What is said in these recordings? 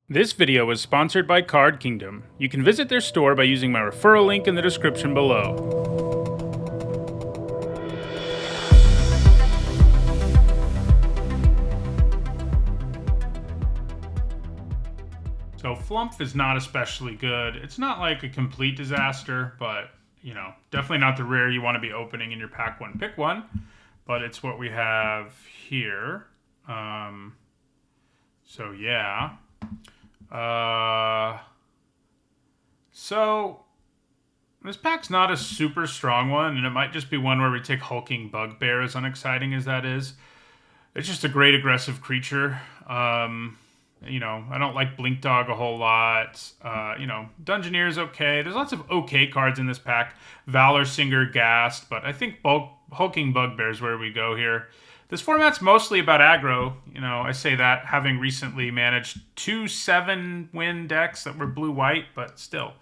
This video is sponsored by Card Kingdom. You can visit their store by using my referral link in the description below. So Flump is not especially good. It's not like a complete disaster, but you know, definitely not the rare you want to be opening in your pack one pick one. But it's what we have here. So yeah. So this pack's not a super strong one, and it might just be one where we take Hulking Bugbear, as unexciting as that is. It's just a great aggressive creature. You know, I don't like Blink Dog a whole lot. You know, Dungeoneer's okay. There's lots of okay cards in this pack. Valor Singer, Ghast, but I think Hulking Bugbear is where we go here. This format's mostly about aggro. You know, I say that having recently managed 2 7-win decks that were blue-white, but still.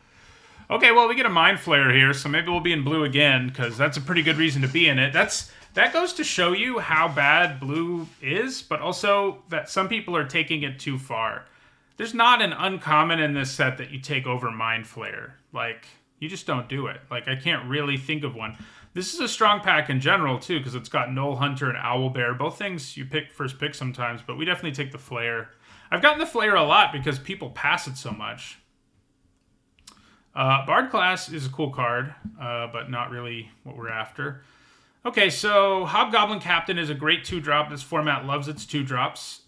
Okay, well, we get a Mind Flayer here, so maybe we'll be in blue again, because that's a pretty good reason to be in it. That goes to show you how bad blue is, but also that some people are taking it too far. There's not an uncommon in this set that you take over Mind Flayer. Like, you just don't do it. Like, I can't really think of one. This is a strong pack in general, too, because it's got Knoll Hunter and Owlbear. Both things you pick first pick sometimes, but we definitely take the Flayer. I've gotten the Flayer a lot because people pass it so much. Bard class is a cool card, but not really what we're after. Okay, so Hobgoblin Captain is a great 2-drop. This format loves its 2-drops.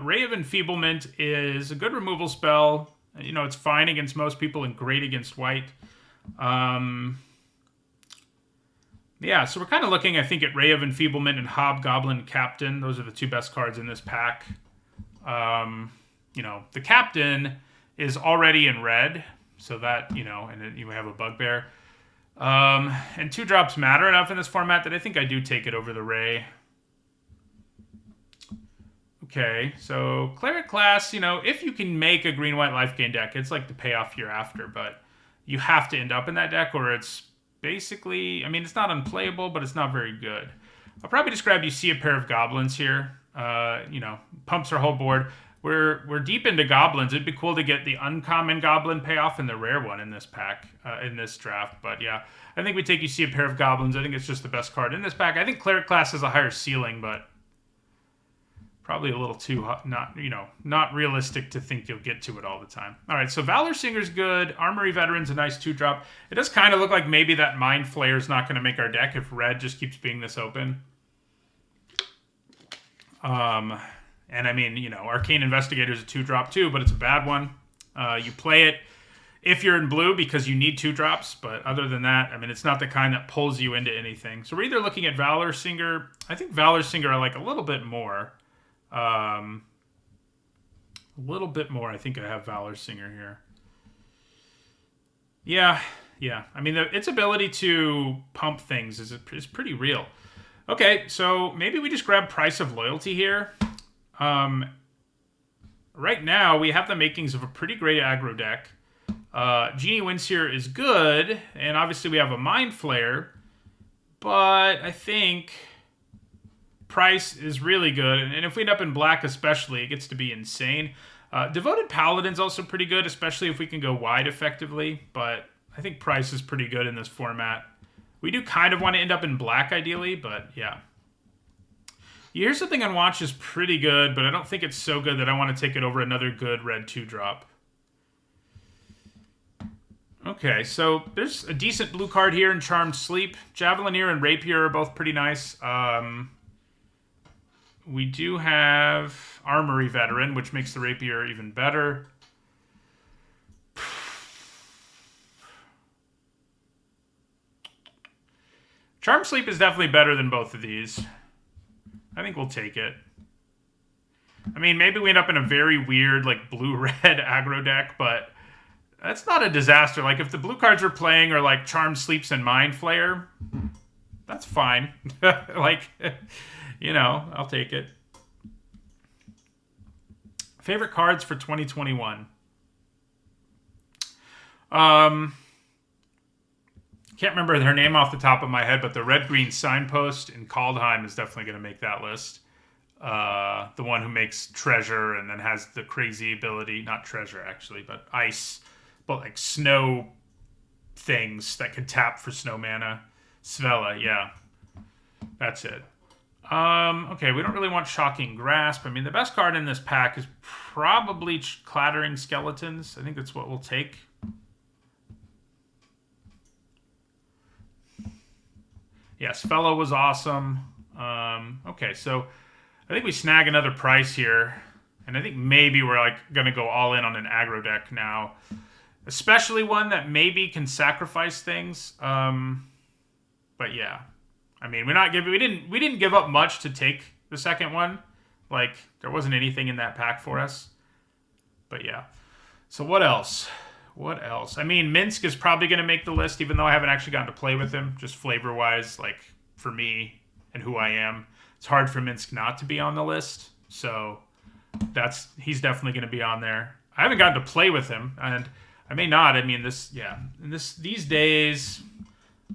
Ray of Enfeeblement is a good removal spell. You know, it's fine against most people and great against white. Yeah, so we're kind of looking, I think, at Ray of Enfeeblement and Hobgoblin Captain. Those are the two best cards in this pack. You know, the Captain is already in red, so that, you know, and then you have a Bugbear. And 2-drops matter enough in this format that I think I do take it over the Ray. Okay, so Cleric class, you know, if you can make a green-white life gain deck, it's like the payoff you're after, but you have to end up in that deck or it's basically, I mean, it's not unplayable, but it's not very good. I'll probably describe you see a pair of goblins here. You know, pumps our whole board. We're deep into goblins. It'd be cool to get the uncommon goblin payoff and the rare one in this pack, in this draft. But yeah, I think we take you see a pair of goblins. I think it's just the best card in this pack. I think Cleric class has a higher ceiling, but probably a little too not realistic to think you'll get to it all the time. All right, so Valor Singer's good. Armory Veteran's a nice 2-drop. It does kind of look like maybe that Mind Flayer's not going to make our deck if red just keeps being this open. And I mean, you know, Arcane Investigator's a 2-drop too, but it's a bad one. You play it if you're in blue because you need 2-drops, but other than that, I mean, it's not the kind that pulls you into anything. So we're either looking at Valor Singer. I think Valor Singer I like a little bit more. A little bit more. I think I have Valor Singer here. Yeah. I mean, its ability to pump things is pretty real. Okay, so maybe we just grab Price of Loyalty here. Right now, we have the makings of a pretty great aggro deck. Genie Windseer is good, and obviously we have a Mind Flayer, but I think Price is really good, and if we end up in black especially, it gets to be insane. Devoted Paladin's also pretty good, especially if we can go wide effectively, but I think Price is pretty good in this format. We do kind of want to end up in black ideally, but yeah. Here's Something on Watch is pretty good, but I don't think it's so good that I want to take it over another good red 2-drop. Okay, so there's a decent blue card here in Charmed Sleep. Javelineer and Rapier are both pretty nice. We do have Armory Veteran, which makes the Rapier even better. Charmed Sleep is definitely better than both of these. I think we'll take it. I mean, maybe we end up in a very weird, like, blue-red aggro deck, but that's not a disaster. Like, if the blue cards we're playing are, like, Charmed Sleeps and Mind Flayer, that's fine. Like, you know, I'll take it. Favorite cards for 2021? Can't remember their name off the top of my head, but the red-green Signpost in Kaldheim is definitely going to make that list. The one who makes treasure and then has the crazy ability, not treasure actually, but ice, but like snow things that can tap for snow mana. Svella, yeah. That's it. Okay, we don't really want Shocking Grasp. I mean, the best card in this pack is probably Clattering Skeletons. I think that's what we'll take. Yes, Fellow was awesome. Okay, so I think we snag another price here. And I think maybe we're like going to go all in on an aggro deck now. Especially one that maybe can sacrifice things. But yeah. I mean, we didn't give up much to take the second one. Like, there wasn't anything in that pack for us. But yeah. So what else? What else? I mean, Minsk is probably going to make the list, even though I haven't actually gotten to play with him. Just flavor-wise, like, for me and who I am. It's hard for Minsk not to be on the list. So he's definitely going to be on there. I haven't gotten to play with him, and I may not. I mean, these days,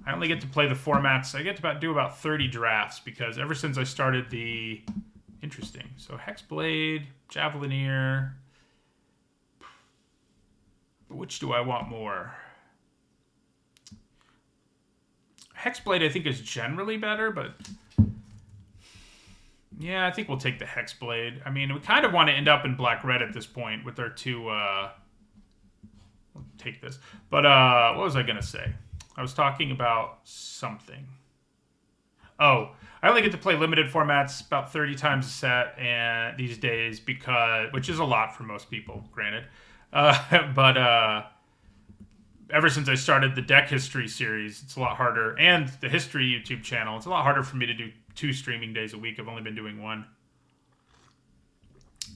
I only get to play the formats. I get to do about 30 drafts, because ever since I started the... Interesting. So Hexblade, Javelineer... Which do I want more? Hexblade, I think, is generally better, but... Yeah, I think we'll take the Hexblade. I mean, we kind of want to end up in Black-Red at this point with our two... We'll take this. But, what was I going to say? I was talking about something. Oh, I only get to play limited formats about 30 times a set and these days, which is a lot for most people, granted. But ever since I started the deck history series, it's a lot harder, and the history YouTube channel, it's a lot harder for me to do 2 streaming days a week. I've only been doing 1.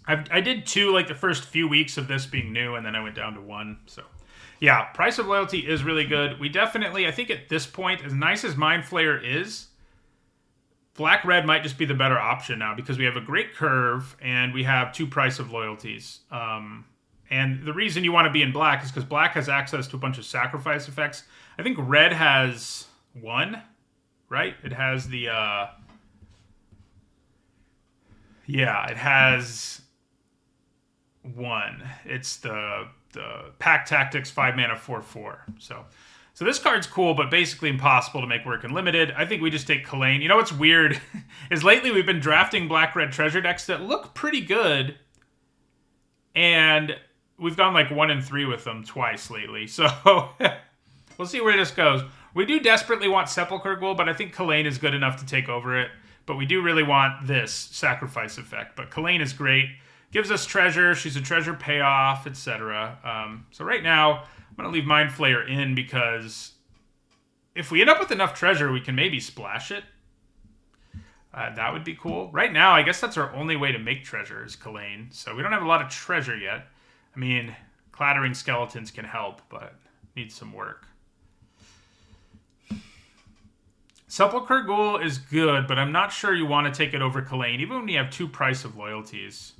I did 2 like the first few weeks of this being new, and then I went down to 1. So yeah, Price of Loyalty is really good. We definitely, I think at this point, as nice as Mind Flayer is, Black-Red might just be the better option now, because we have a great curve and we have 2 Price of Loyalties. And the reason you want to be in black is because black has access to a bunch of sacrifice effects. I think red has 1, right? It has the... Yeah, it has 1. It's the Pack Tactics 5-mana 4/4. So this card's cool, but basically impossible to make work in limited. I think we just take Kalain. You know what's weird? is lately we've been drafting black-red treasure decks that look pretty good. And... we've gone like 1 and 3 with them twice lately, so we'll see where this goes. We do desperately want Sepulchre Ghoul, but I think Kalain is good enough to take over it. But we do really want this sacrifice effect. But Kalain is great. Gives us treasure. She's a treasure payoff, etc. So right now, I'm going to leave Mind Flayer in, because if we end up with enough treasure, we can maybe splash it. That would be cool. Right now, I guess that's our only way to make treasure is Kalain. So we don't have a lot of treasure yet. I mean, Clattering Skeletons can help, but needs some work. Sepulchre Ghoul is good, but I'm not sure you want to take it over Kalain, even when you have 2 Price of Loyalties.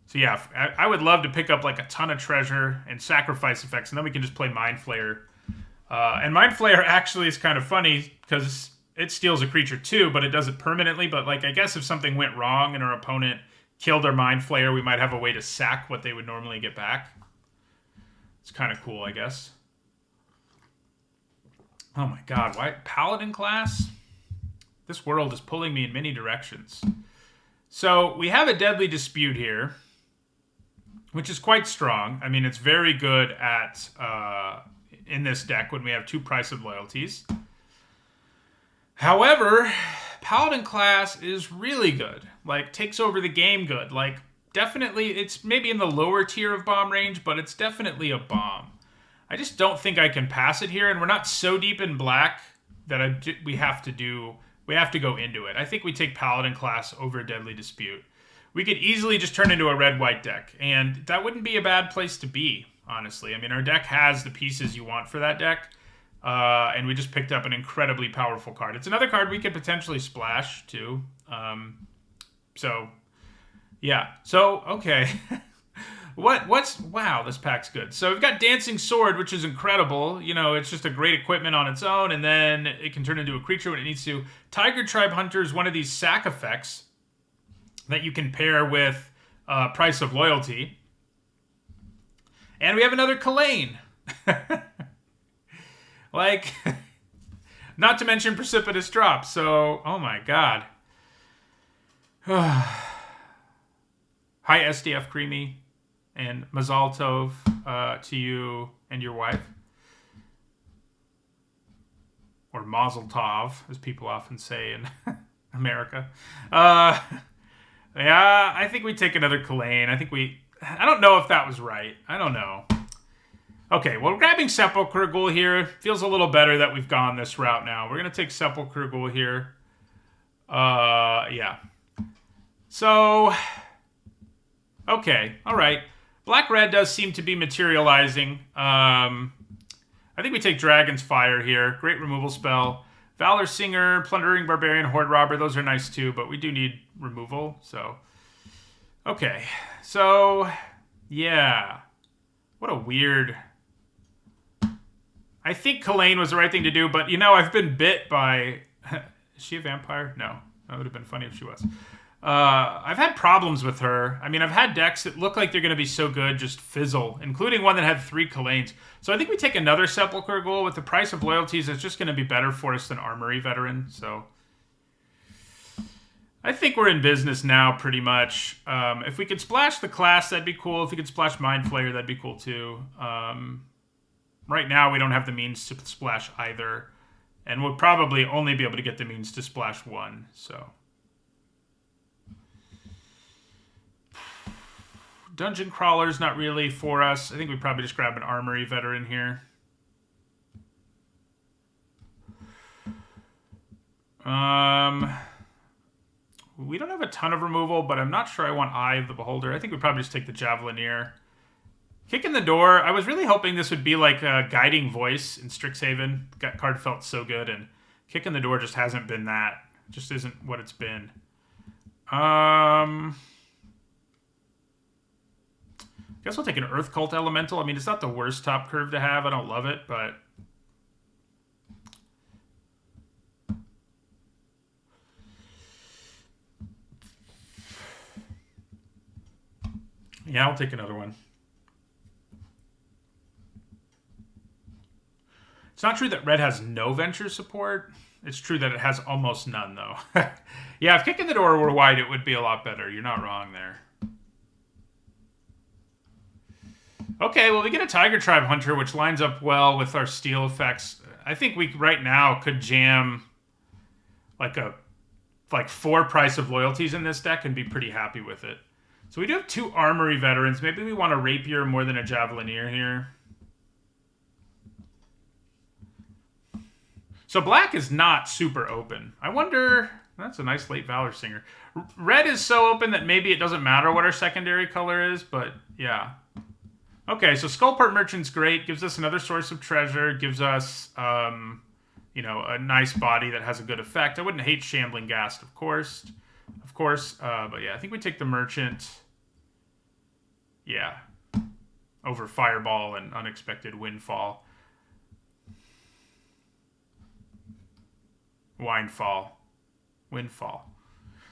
So yeah, I would love to pick up like a ton of treasure and sacrifice effects, and then we can just play Mind Flayer. And Mind Flayer actually is kind of funny, because it steals a creature too, but it does it permanently. But like, I guess if something went wrong and our opponent killed our Mind Flayer, we might have a way to sack what they would normally get back. It's kind of cool, I guess. Oh my god, why Paladin class? This world is pulling me in many directions. So, we have a Deadly Dispute here, which is quite strong. I mean, it's very good at in this deck when we have 2 Price of Loyalties. However, Paladin class is really good. Like, takes over the game good. Like, definitely, it's maybe in the lower tier of bomb range, but it's definitely a bomb. I just don't think I can pass it here, and we're not so deep in black that we have to go into it. I think we take Paladin class over Deadly Dispute. We could easily just turn into a red-white deck, and that wouldn't be a bad place to be, honestly. I mean, our deck has the pieces you want for that deck. And we just picked up an incredibly powerful card. It's another card we could potentially splash, too. So, yeah. So, okay. Wow, this pack's good. So we've got Dancing Sword, which is incredible. You know, it's just a great equipment on its own, and then it can turn into a creature when it needs to. Tiger Tribe Hunter is one of these sack effects that you can pair with Price of Loyalty. And we have another Kalain. Like, not to mention Precipitous Drop. So, oh my god. Hi, SDF Creamy. And Mazal Tov to you and your wife. Or Mazel Tov, as people often say in America. Yeah, I think we take another Kalain. I don't know if that was right. I don't know. Okay, well, we're grabbing Sepulchre Ghoul here. Feels a little better that we've gone this route now. We're going to take Sepulchre Ghoul here. Yeah. So, okay, all right. Black-red does seem to be materializing. I think we take Dragon's Fire here. Great removal spell. Valor Singer, Plundering Barbarian, Horde Robber. Those are nice too, but we do need removal. So, okay. So, yeah. What a weird... I think Kalain was the right thing to do, but, you know, I've been bit by... Is she a vampire? No. That would have been funny if she was. I've had problems with her. I mean, I've had decks that look like they're going to be so good, just fizzle, including one that had 3 Kalains. So I think we take another Sepulchre Ghoul with the Price of Loyalties. It's just going to be better for us than Armory Veteran. So I think we're in business now, pretty much. If we could splash the class, that'd be cool. If we could splash Mind Flayer, that'd be cool too. Right now, we don't have the means to splash either. And we'll probably only be able to get the means to splash 1, so... Dungeon Crawler's not really for us. I think we probably just grab an Armory Veteran here. We don't have a ton of removal, but I'm not sure I want Eye of the Beholder. I think we probably just take the Javelineer. Kick in the Door. I was really hoping this would be like a Guiding Voice in Strixhaven. That card felt so good, and Kick in the Door just hasn't been that. Just isn't what it's been. I guess we'll take an Earth Cult Elemental. I mean, it's not the worst top curve to have. I don't love it, but... Yeah, I'll take another one. It's not true that red has no venture support. It's true that it has almost none, though. Yeah, if Kick in the Door were white, it would be a lot better. You're not wrong there. Okay, well, we get a Tiger Tribe Hunter, which lines up well with our steel effects. I think we, right now, could jam like 4 Price of Loyalties in this deck and be pretty happy with it. So we do have 2 Armory Veterans. Maybe we want a Rapier more than a Javelineer here. So black is not super open. I wonder... That's a nice late Valor Singer. Red is so open that maybe it doesn't matter what our secondary color is, but yeah. Okay, so Skullport Merchant's great. Gives us another source of treasure. Gives us, you know, a nice body that has a good effect. I wouldn't hate Shambling Ghast, of course. But yeah, I think we take the Merchant. Yeah. Over Fireball and Unexpected Windfall. Windfall.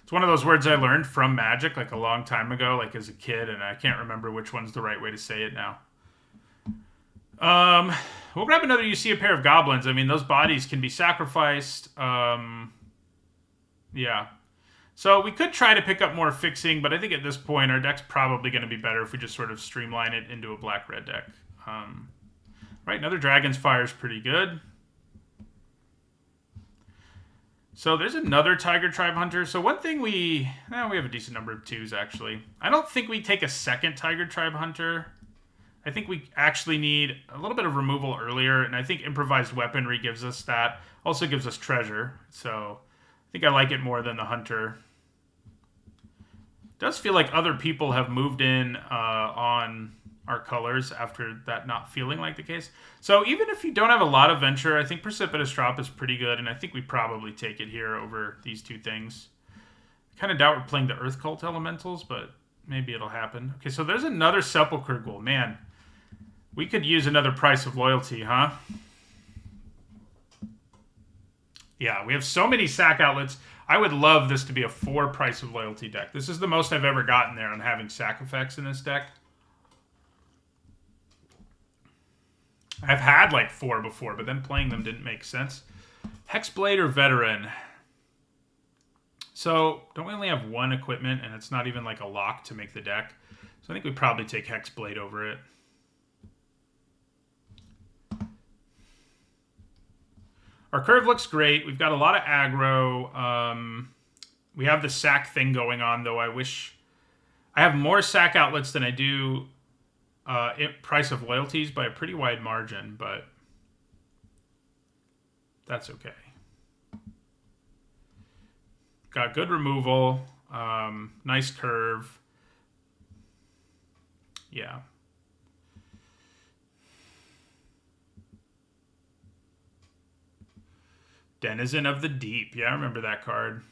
It's one of those words I learned from Magic like a long time ago, like as a kid, and I can't remember which one's the right way to say it now. We'll grab another You See a Pair of Goblins. I mean, those bodies can be sacrificed. Yeah. So we could try to pick up more fixing, but I think at this point our deck's probably going to be better if we just sort of streamline it into a black-red deck. Right, another Dragon's Fire is pretty good. So there's another Tiger Tribe Hunter. So one thing we have a decent number of 2s, actually. I don't think we take a second Tiger Tribe Hunter. I think we actually need a little bit of removal earlier, and I think Improvised Weaponry gives us that. Also gives us treasure, so I think I like it more than the Hunter. It does feel like other people have moved in on our colors after that not feeling like the case. So even if you don't have a lot of venture, I think Precipitous Drop is pretty good, and I think we probably take it here over these 2 things. I kind of doubt we're playing the Earth Cult Elementals, but maybe it'll happen. Okay, so there's another Sepulchre Ghoul. Man, we could use another Price of Loyalty, huh? Yeah, we have so many sack outlets. I would love this to be a 4 Price of Loyalty deck. This is the most I've ever gotten there on having sack effects in this deck. I've had like 4 before, but then playing them didn't make sense. Hexblade or Veteran? So, don't we only have 1 equipment, and it's not even like a lock to make the deck? So I think we'd probably take Hexblade over it. Our curve looks great. We've got a lot of aggro. We have the sack thing going on, though. I wish I have more sack outlets than I do Price of Loyalties by a pretty wide margin, but that's okay. Got good removal, nice curve. Yeah. Denizen of the Deep. Yeah, I remember that card.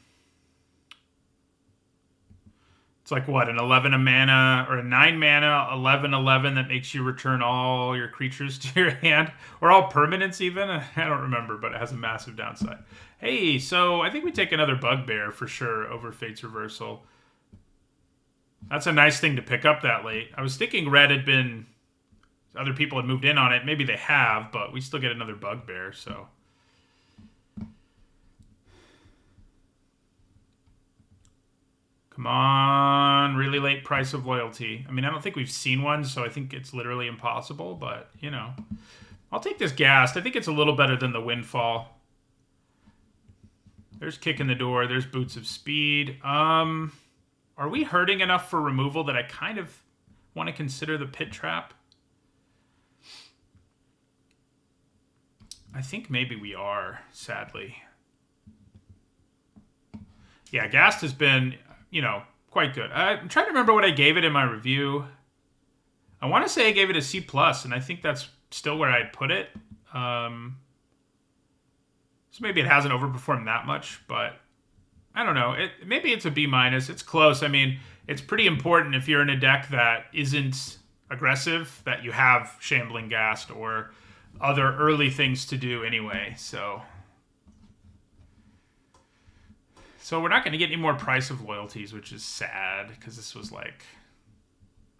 It's like, what, an 11 a mana, or a 9 mana, 11/11 that makes you return all your creatures to your hand, or all permanents even? I don't remember, but it has a massive downside. Hey, so I think we take another Bugbear for sure over Fate's Reversal. That's a nice thing to pick up that late. I was thinking red had been, other people had moved in on it. Maybe they have, but we still get another Bugbear, so. Come on, really late Price of Loyalty. I mean, I don't think we've seen one, so I think it's literally impossible, but, you know. I'll take this Ghast. I think it's a little better than the Windfall. There's Kick in the Door. There's Boots of Speed. Are we hurting enough for removal that I kind of want to consider the Pit Trap? I think maybe we are, sadly. Yeah, Ghast has been, you know, quite good. I'm trying to remember what I gave it in my review. I want to say I gave it a C+, and I think that's still where I'd put it. So maybe it hasn't overperformed that much, but I don't know. Maybe it's a B-. It's close. I mean, it's pretty important if you're in a deck that isn't aggressive that you have Shambling Ghast or other early things to do anyway, so we're not going to get any more Price of Loyalties, which is sad, because this was, like,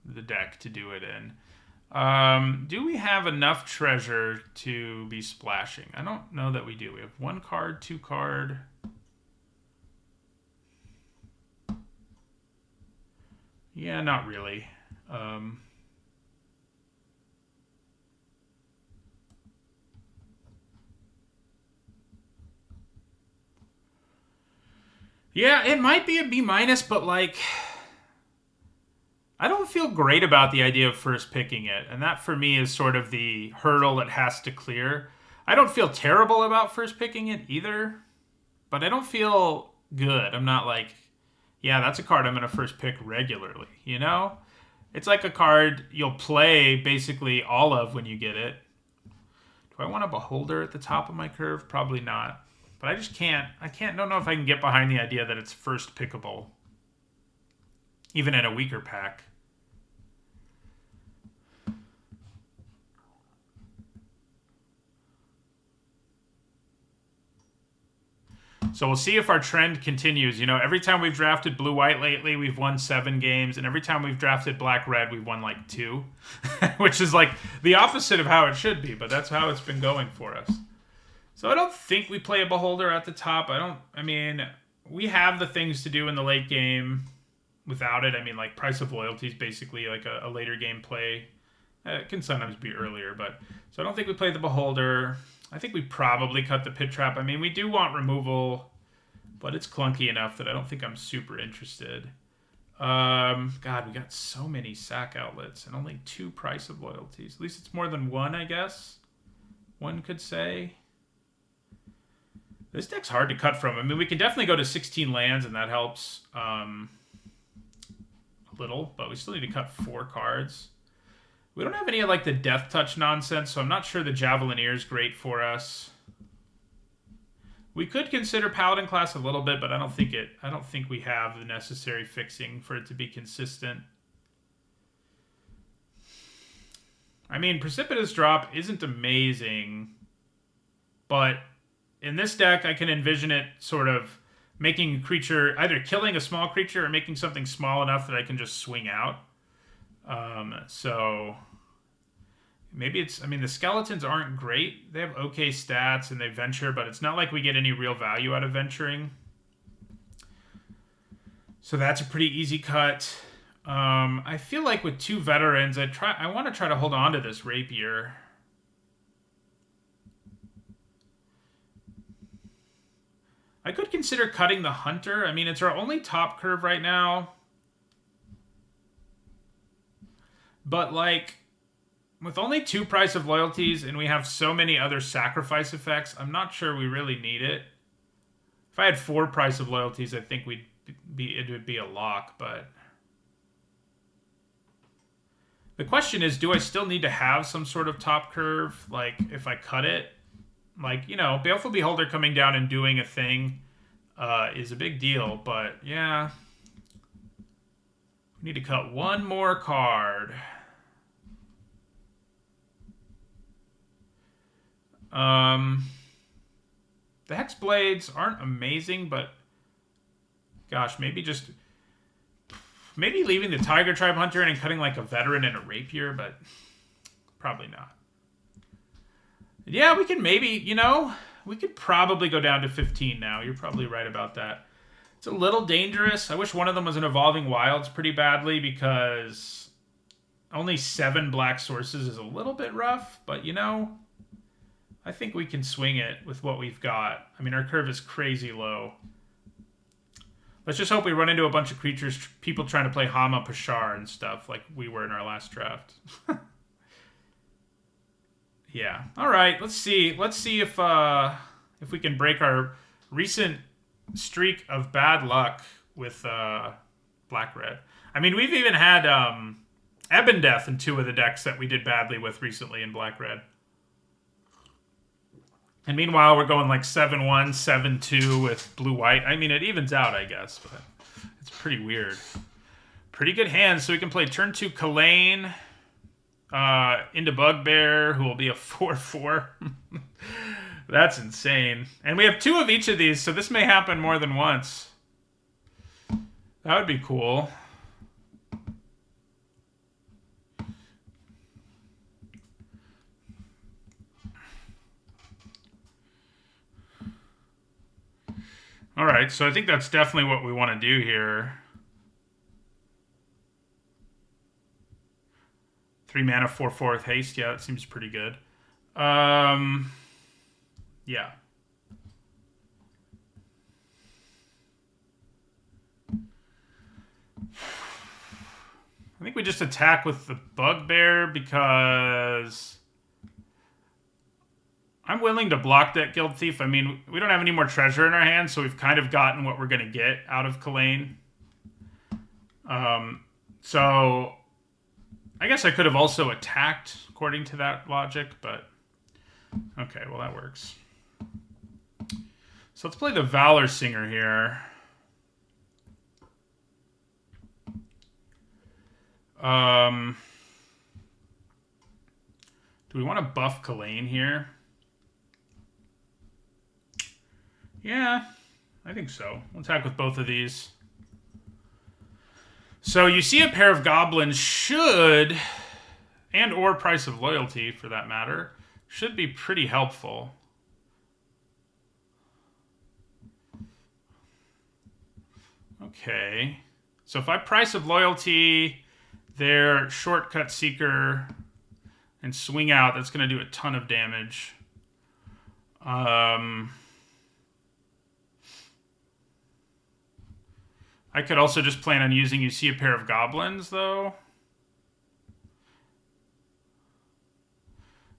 the deck to do it in. Do we have enough treasure to be splashing? I don't know that we do. We have 1 card, 2 card. Yeah, not really. Yeah, it might be a B-, but, like, I don't feel great about the idea of first picking it, and that for me is sort of the hurdle it has to clear. I don't feel terrible about first picking it either, but I don't feel good. I'm not like, yeah, that's a card I'm going to first pick regularly, you know? It's like a card you'll play basically all of when you get it. Do I want a Beholder at the top of my curve? Probably not. But I just can't, don't know if I can get behind the idea that it's first pickable. Even in a weaker pack. So we'll see if our trend continues. You know, every time we've drafted blue-white lately, we've won 7 games. And every time we've drafted black-red, we've won like 2. Which is like the opposite of how it should be. But that's how it's been going for us. So I don't think we play a Beholder at the top. I mean, we have the things to do in the late game without it. I mean, like, Price of Loyalty is basically like a later game play. It can sometimes be earlier, but... So I don't think we play the Beholder. I think we probably cut the Pit Trap. I mean, we do want removal, but it's clunky enough that I don't think I'm super interested. God, we got so many sack outlets and only 2 Price of Loyalties. At least it's more than 1, I guess. One could say... This deck's hard to cut from. I mean, we can definitely go to 16 lands, and that helps a little, but we still need to cut 4 cards. We don't have any of, like, the Death Touch nonsense, so I'm not sure the Javelineer is great for us. We could consider Paladin class a little bit, but I don't think we have the necessary fixing for it to be consistent. I mean, Precipitous Drop isn't amazing, but in this deck, I can envision it sort of making a creature, either killing a small creature or making something small enough that I can just swing out. So maybe it's, I mean, the skeletons aren't great. They have okay stats and they venture, but it's not like we get any real value out of venturing. So that's a pretty easy cut. I feel like with 2 veterans, I want to try to hold on to this rapier. I could consider cutting the hunter. I mean, it's our only top curve right now. But like, with only 2 price of loyalties and we have so many other sacrifice effects, I'm not sure we really need it. If I had 4 price of loyalties, I think it would be a lock, but the question is, do I still need to have some sort of top curve? Like, if I cut it, like, you know, Baleful Beholder coming down and doing a thing is a big deal, but yeah. We need to cut 1 more card. The Hex Blades aren't amazing, but gosh, maybe leaving the Tiger Tribe Hunter and cutting like a veteran and a rapier, but probably not. Yeah, we can maybe, you know, we could probably go down to 15 now. You're probably right about that. It's a little dangerous. I wish one of them was an Evolving Wilds pretty badly, because only 7 black sources is a little bit rough, but you know, I think we can swing it with what we've got. I mean, our curve is crazy low. Let's just hope we run into a bunch of creatures, people trying to play Hama Pashar and stuff like we were in our last draft. Yeah. All right. Let's see. Let's see if we can break our recent streak of bad luck with black-red. I mean, we've even had Ebon Death in 2 of the decks that we did badly with recently in black-red. And meanwhile, we're going like 7-1, 7-2 with blue-white. I mean, it evens out, I guess, but it's pretty weird. Pretty good hands. So we can play turn 2 Kalane into Bugbear, who will be a 4-4. That's insane. And we have 2 of each of these, so this may happen more than once. That would be cool. All right, so I think that's definitely what we want to do here. 3 mana, 4/4 haste. Yeah, that seems pretty good. Yeah. I think we just attack with the Bugbear because I'm willing to block that Guild Thief. I mean, we don't have any more treasure in our hands, so we've kind of gotten what we're going to get out of Kalane. So I guess I could have also attacked according to that logic, but okay, well, that works. So let's play the Valor Singer here. Do we want to buff Kalane here? Yeah, I think so. We'll attack with both of these. So you see a pair of goblins should, and or Price of Loyalty for that matter, should be pretty helpful. Okay. So if I Price of Loyalty their Shortcut Seeker and swing out, that's going to do a ton of damage. I could also just plan on using You See a Pair of Goblins, though.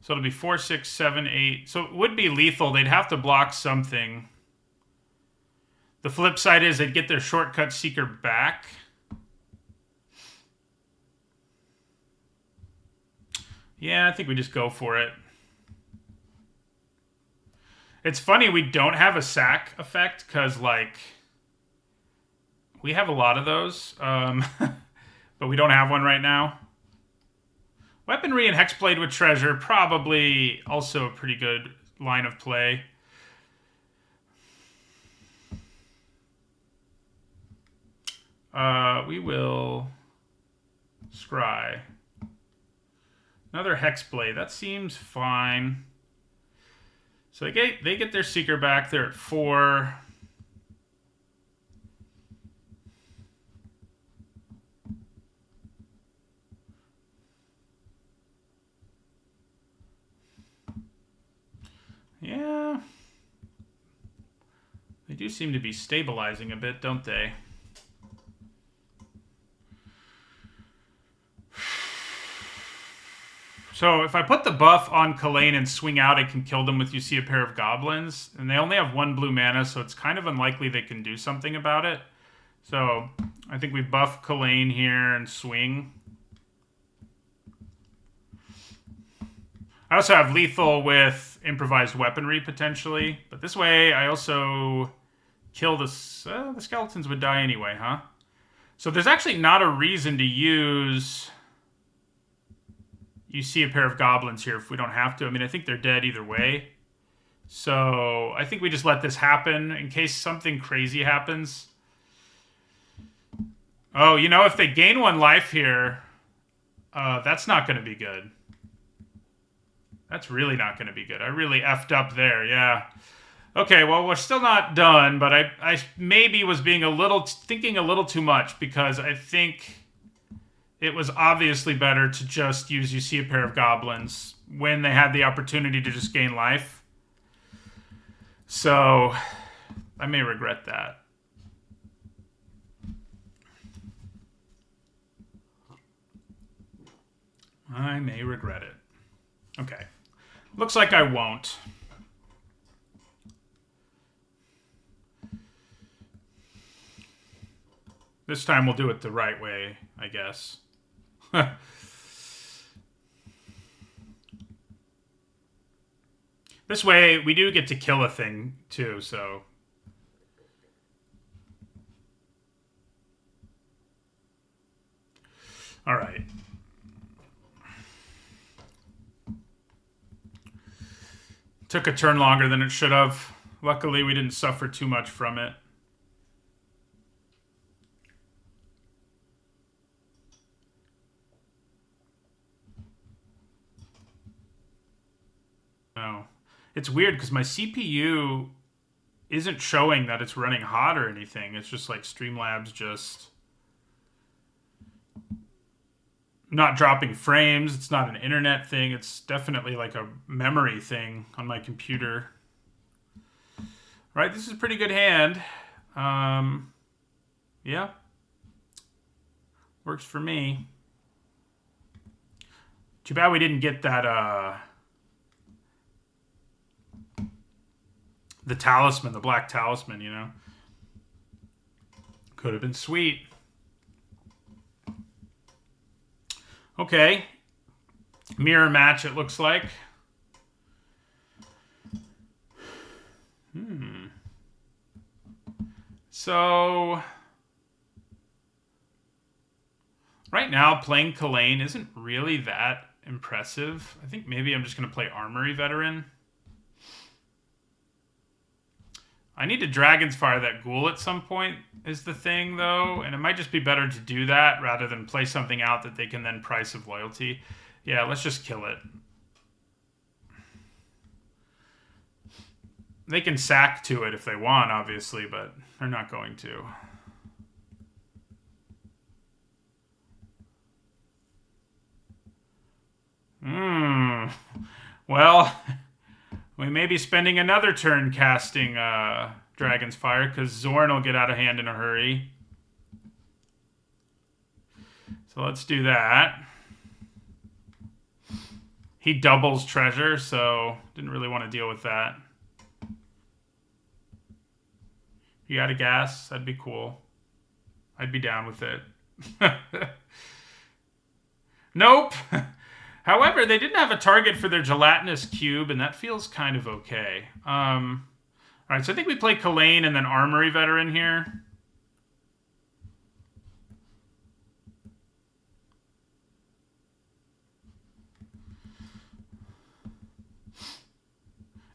So it'll be 4, 6, 7, 8. So it would be lethal. They'd have to block something. The flip side is they'd get their Shortcut Seeker back. Yeah, I think we just go for it. It's funny we don't have a sack effect because, like, we have a lot of those, but we don't have one right now. Weaponry and Hexblade with Treasure, probably also a pretty good line of play. We will scry. Another Hexblade. That seems fine. So they get their Seeker back. They're at 4. Yeah. They do seem to be stabilizing a bit, don't they? So if I put the buff on Kalain and swing out, I can kill them with You See a Pair of Goblins. And they only have 1 blue mana, so it's kind of unlikely they can do something about it. So I think we buff Kalain here and swing. I also have lethal with improvised weaponry, potentially. But this way, I also kill the skeletons would die anyway, huh? So there's actually not a reason to use You See a Pair of Goblins here if we don't have to. I mean, I think they're dead either way. So I think we just let this happen in case something crazy happens. Oh, you know, if they gain 1 life here, that's not going to be good. That's really not going to be good. I really effed up there, yeah. Okay, well, we're still not done, but I maybe was thinking a little too much because I think it was obviously better to just use You See a Pair of Goblins when they had the opportunity to just gain life. So I may regret that. I may regret it. Okay. Looks like I won't. This time we'll do it the right way, I guess. This way, we do get to kill a thing, too, so... Alright. Took a turn longer than it should have. Luckily, we didn't suffer too much from it. No. It's weird because my CPU isn't showing that it's running hot or anything. It's just like Streamlabs just not dropping frames. It's not an internet thing. It's definitely like a memory thing on my computer. Right, this is a pretty good hand. Yeah. Works for me. Too bad we didn't get that, the talisman, the black talisman, you know? Could have been sweet. Okay. Mirror match, it looks like. So... right now, playing Kalain isn't really that impressive. I think maybe I'm just going to play Armory Veteran. I need to Dragon's Fire that ghoul at some point is the thing, though. And it might just be better to do that rather than play something out that they can then price of loyalty. Yeah, let's just kill it. They can sack to it if they want, obviously, but they're not going to. Well, we may be spending another turn casting Dragon's Fire, because Zorn will get out of hand in a hurry. So let's do that. He doubles treasure, so didn't really want to deal with that. You got a gas? That'd be cool. I'd be down with it. Nope. However, they didn't have a target for their gelatinous cube, and that feels kind of okay. All right, so I think we play Kalane and then Armory Veteran here.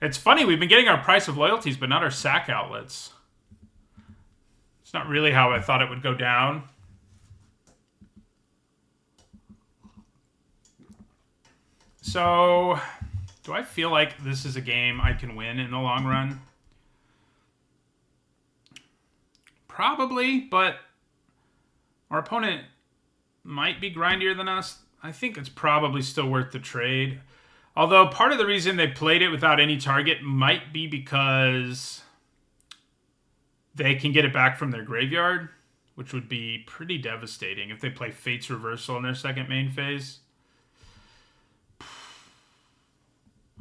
It's funny, we've been getting our price of loyalties, but not our sack outlets. It's not really how I thought it would go down. So, do I feel like this is a game I can win in the long run? Probably, but our opponent might be grindier than us. I think it's probably still worth the trade. Although part of the reason they played it without any target might be because they can get it back from their graveyard, which would be pretty devastating if they play Fate's Reversal in their second main phase.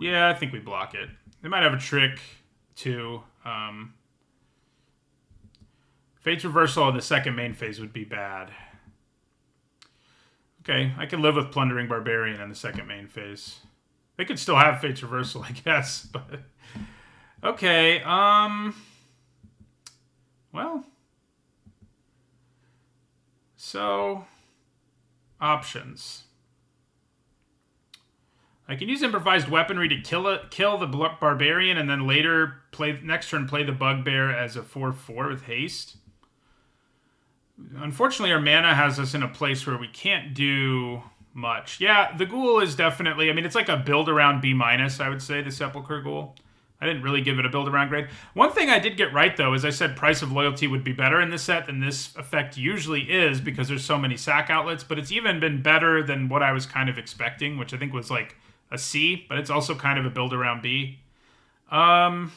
Yeah, I think we block it. They might have a trick too. Fate's Reversal in the second main phase would be bad. Okay, I can live with Plundering Barbarian in the second main phase. They could still have Fate's Reversal, I guess, but... Okay, well... So... Options. I can use Improvised Weaponry to kill the Barbarian and then later, next turn, play the Bugbear as a 4/4 with haste. Unfortunately, our mana has us in a place where we can't do much. Yeah, the Ghoul is definitely... I mean, it's like a build around B-, I would say, the Sepulchre Ghoul. I didn't really give it a build around grade. One thing I did get right, though, is I said Price of Loyalty would be better in this set than this effect usually is because there's so many sack outlets, but it's even been better than what I was kind of expecting, which I think was like a C, but it's also kind of a build around B. Yeah,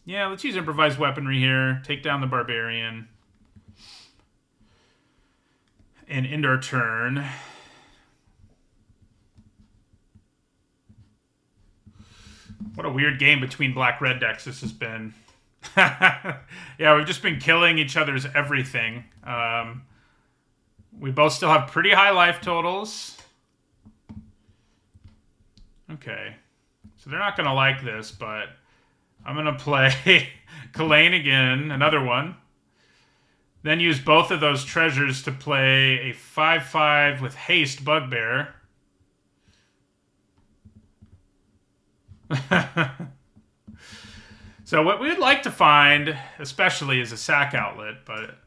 let's use Improvised Weaponry here. Take down the Barbarian. And end our turn. What a weird game between black-red decks this has been. Yeah, we've just been killing each other's everything. We both still have pretty high life totals. Okay. So they're not going to like this, but I'm going to play Kalane again, another one. Then use both of those treasures to play a 5/5 with haste Bugbear. So what we would like to find, especially, is a sack outlet, but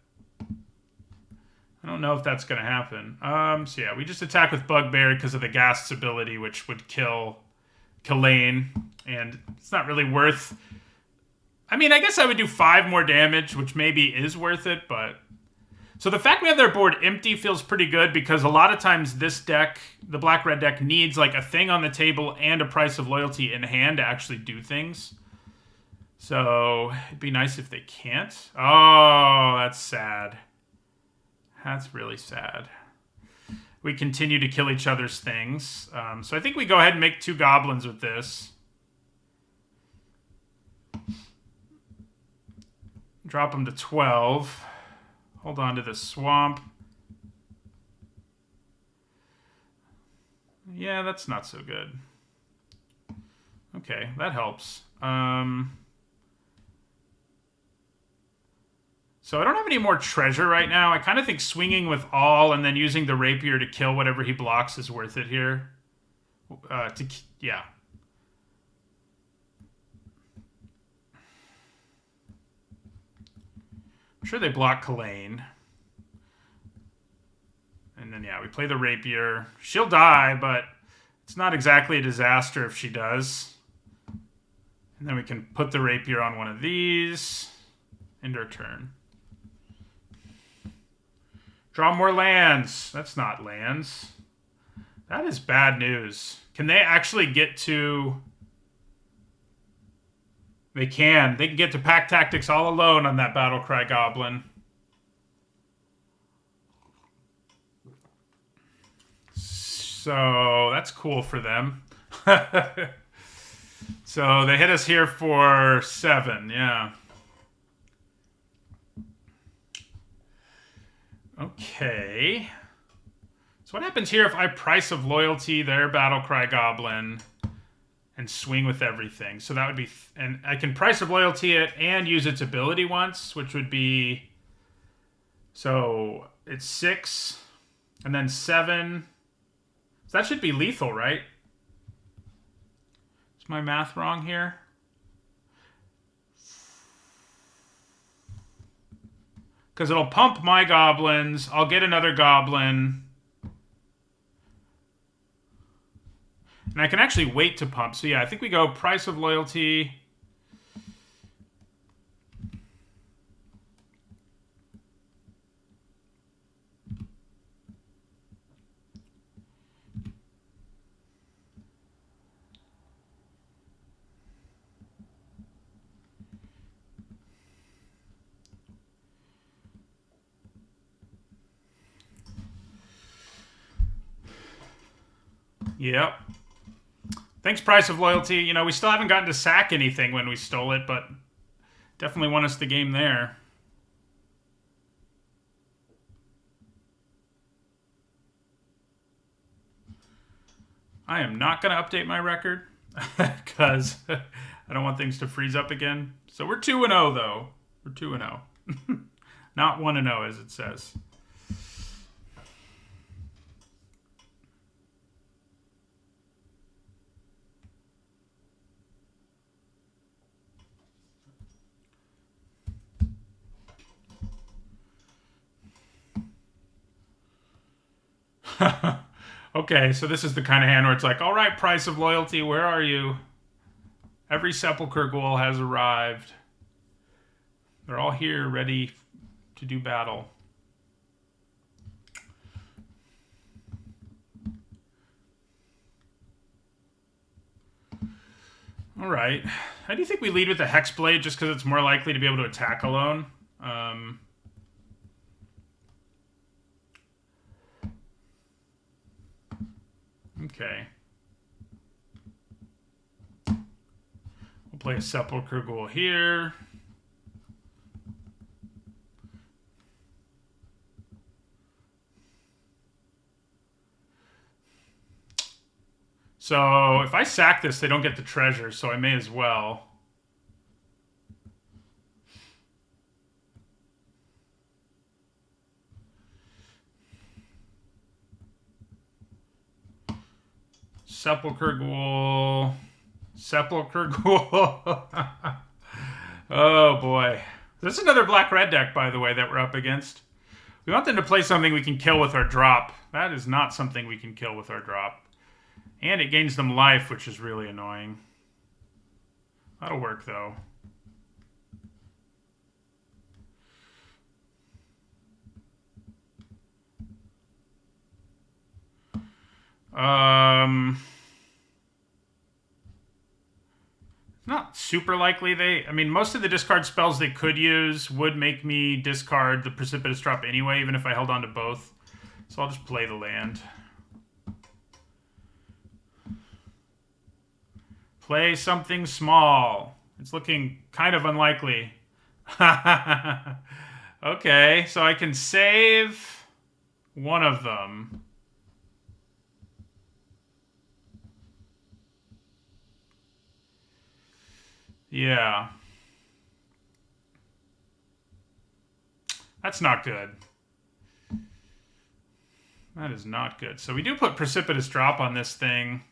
I don't know if that's going to happen. So yeah, we just attack with Bugbear because of the Ghast's ability, which would kill Kalane, and it's not really worth... I mean, I guess I would do 5 more damage, which maybe is worth it, but... So the fact we have their board empty feels pretty good because a lot of times this deck, the black-red deck, needs like a thing on the table and a Price of Loyalty in hand to actually do things. So it'd be nice if they can't. Oh, that's sad. That's really sad. We continue to kill each other's things. So I think we go ahead and make 2 goblins with this. Drop them to 12. Hold on to the swamp. Yeah, that's not so good. Okay, that helps. So I don't have any more treasure right now. I kind of think swinging with all and then using the rapier to kill whatever he blocks is worth it here. Yeah. I'm sure they block Kalane. And then, yeah, we play the rapier. She'll die, but it's not exactly a disaster if she does. And then we can put the rapier on one of these. End our turn. Draw more lands. That's not lands. That is bad news. Can they actually get to... They can. They can get to Pack Tactics all alone on that Battlecry Goblin. So that's cool for them. So they hit us here for 7, yeah. Okay. So what happens here if I Price of Loyalty their Battlecry Goblin and swing with everything? So that would be... and I can Price of Loyalty it and use its ability once, which would be... so it's 6 and then 7. So that should be lethal, right? Is my math wrong here? Because it'll pump my goblins. I'll get another goblin. And I can actually wait to pump. So yeah, I think we go Price of Loyalty. Yep. Thanks, Price of Loyalty. You know, we still haven't gotten to sack anything when we stole it, but definitely won us the game there. I am not going to update my record because I don't want things to freeze up again. So we're 2-0, though. We're 2-0. Not 1-0, as it says. Okay, so this is the kind of hand where it's like, all right, Price of Loyalty, where are you? Every Sepulchre Ghoul has arrived. They're all here, ready to do battle. All right. How do you think we lead with the Hexblade just because it's more likely to be able to attack alone? Okay. We'll play a Sepulchre Ghoul here. So if I sack this, they don't get the treasure, so I may as well. Sepulchre Ghoul. Sepulchre Ghoul. Oh, boy. This is another black-red deck, by the way, that we're up against. We want them to play something we can kill with our drop. That is not something we can kill with our drop. And it gains them life, which is really annoying. That'll work, though. Not super likely I mean, most of the discard spells they could use would make me discard the Precipitous Drop anyway, even if I held on to both. So I'll just play the land. Play something small. It's looking kind of unlikely. Okay, so I can save one of them. Yeah. That's not good. That is not good. So we do put Precipitous Drop on this thing.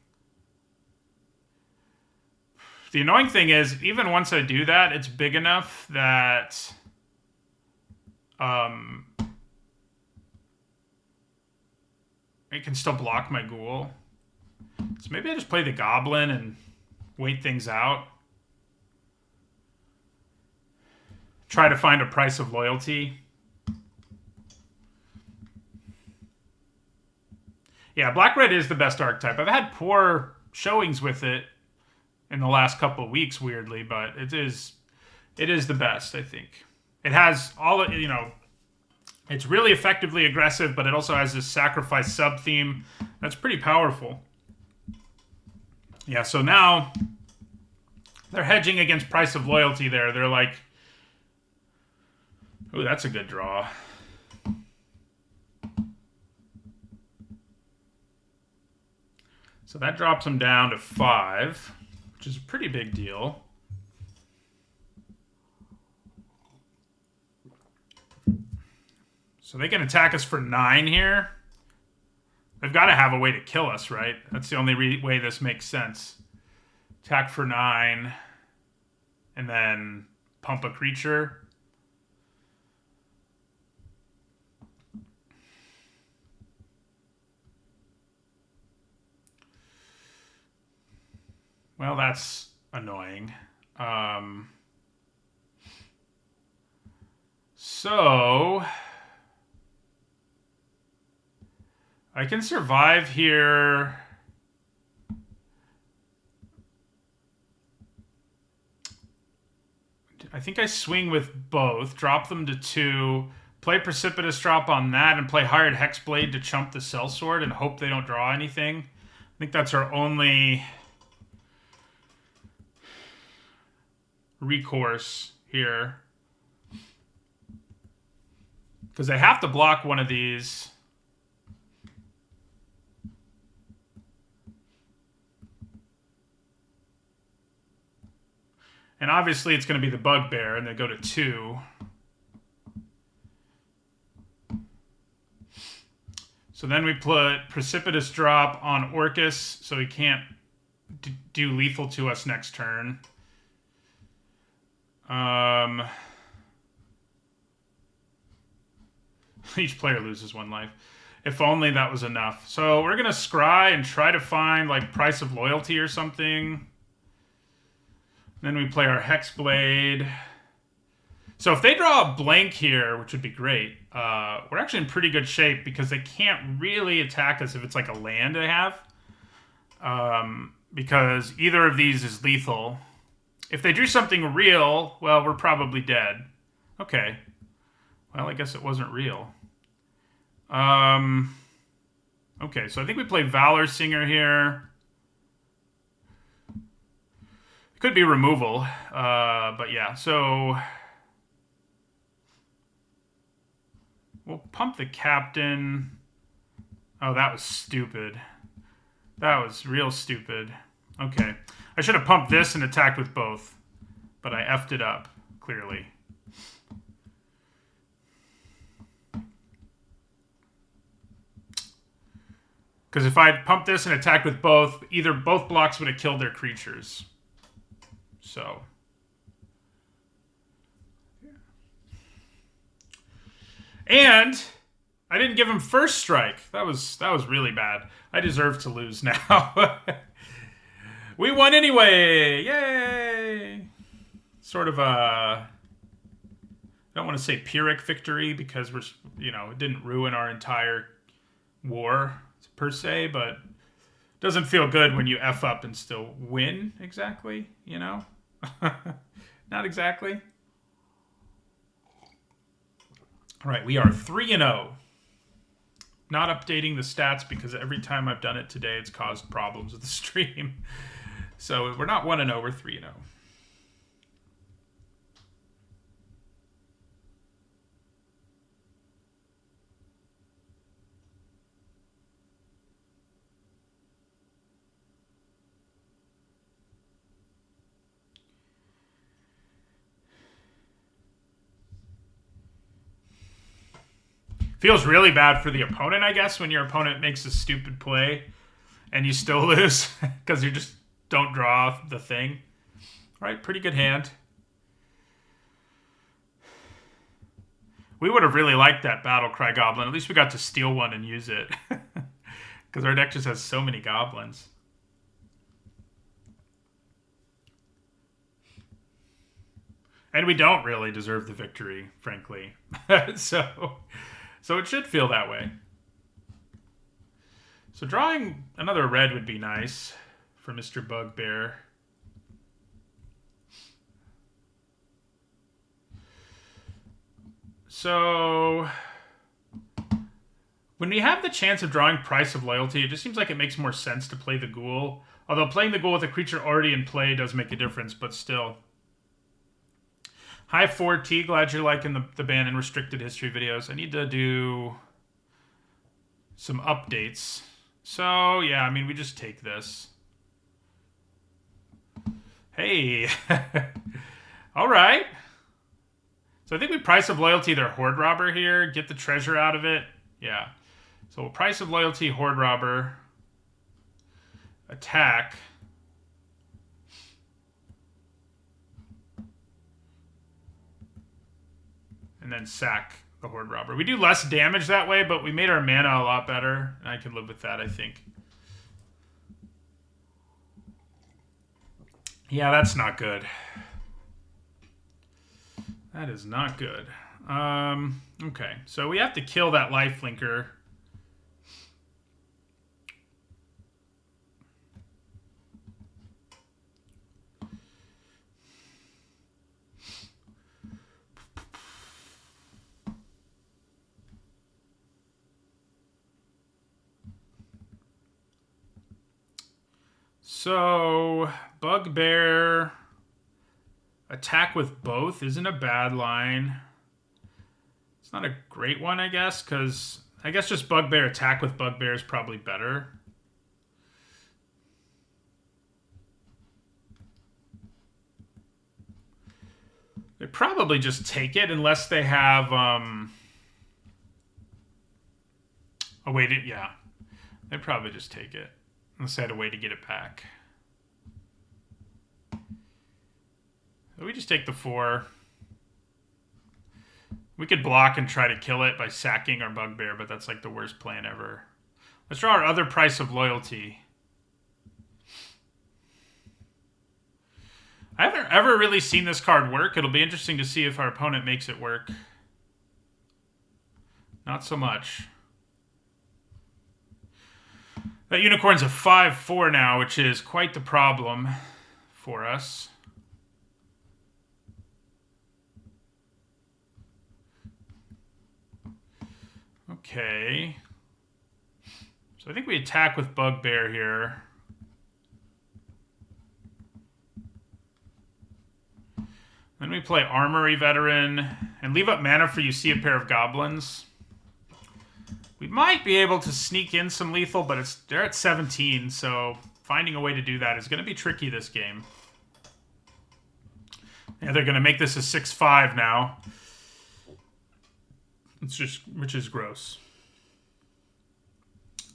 The annoying thing is, even once I do that, it's big enough that it can still block my ghoul. So maybe I just play the Goblin and wait things out. Try to find a Price of Loyalty. Yeah, Black-Red is the best archetype. I've had poor showings with it in the last couple of weeks, weirdly, but it is the best, I think. It has all, you know, it's really effectively aggressive, but it also has this sacrifice sub-theme that's pretty powerful. Yeah, so now they're hedging against Price of Loyalty there. They're like, ooh, that's a good draw. So that drops them down to 5, which is a pretty big deal. So they can attack us for 9 here. They've got to have a way to kill us, right? That's the only way this makes sense. Attack for 9, and then pump a creature. Well, that's annoying. So I can survive here. I think I swing with both, drop them to 2, play Precipitous Drop on that, and play Hired Hexblade to chump the Sellsword and hope they don't draw anything. I think that's our only recourse here. Because they have to block one of these. And obviously it's going to be the Bugbear, and they go to 2. So then we put Precipitous Drop on Orcus, so he can't do lethal to us next turn. Each player loses 1 life. If only that was enough. So we're going to scry and try to find like Price of Loyalty or something. Then we play our Hexblade. So if they draw a blank here, which would be great, we're actually in pretty good shape because they can't really attack us if it's like a land they have. Because either of these is lethal. If they drew something real, well, we're probably dead. Okay. Well, I guess it wasn't real. Okay, so I think we play Valor Singer here. It could be removal, but yeah, so we'll pump the Captain. Oh, that was stupid. That was real stupid. Okay, I should have pumped this and attacked with both, but I effed it up, clearly. Because if I had pumped this and attacked with both, either both blocks would have killed their creatures. So. And I didn't give him first strike. That was really bad. I deserve to lose now. We won anyway! Yay! Sort of a... I don't want to say Pyrrhic victory because we're, it didn't ruin our entire war per se, but it doesn't feel good when you F up and still win exactly, Not exactly. All right, we are 3-0. Not updating the stats because every time I've done it today, it's caused problems with the stream. So we're not 1-0, we're 3-0. Feels really bad for the opponent, I guess, when your opponent makes a stupid play and you still lose because you just don't draw the thing. All right, pretty good hand. We would have really liked that Battlecry Goblin. At least we got to steal one and use it because our deck just has so many goblins. And we don't really deserve the victory, frankly. So it should feel that way. So drawing another red would be nice for Mr. Bugbear. So when we have the chance of drawing Price of Loyalty, it just seems like it makes more sense to play the Ghoul. Although playing the Ghoul with a creature already in play does make a difference, but still. Hi 4T, glad you're liking the ban and restricted history videos. I need to do some updates. So, yeah, I mean, we just take this. Hey. All right. So I think we Price of Loyalty their Horde Robber here. Get the treasure out of it. Yeah. So we'll Price of Loyalty, Horde Robber. Attack. And then sack the Horde Robber. We do less damage that way, but we made our mana a lot better. And I can live with that, I think. Yeah, that's not good. That is not good. Okay, so we have to kill that lifelinker. So, Bugbear attack with both isn't a bad line. It's not a great one, I guess, because I guess just Bugbear attack with Bugbear is probably better. They probably just take it unless they have a way to, yeah. They'd probably just take it unless they had a way to get it back. So we just take the 4. We could block and try to kill it by sacking our Bugbear, but that's like the worst plan ever. Let's draw our other Price of Loyalty. I haven't ever really seen this card work. It'll be interesting to see if our opponent makes it work. Not so much. That Unicorn's a 5/4 now, which is quite the problem for us. Okay. So I think we attack with Bugbear here. Then we play Armory Veteran and leave up mana for you see a pair of goblins. We might be able to sneak in some lethal, but they're at 17, so finding a way to do that is going to be tricky this game. Yeah, they're going to make this a 6/5 now. Which is gross.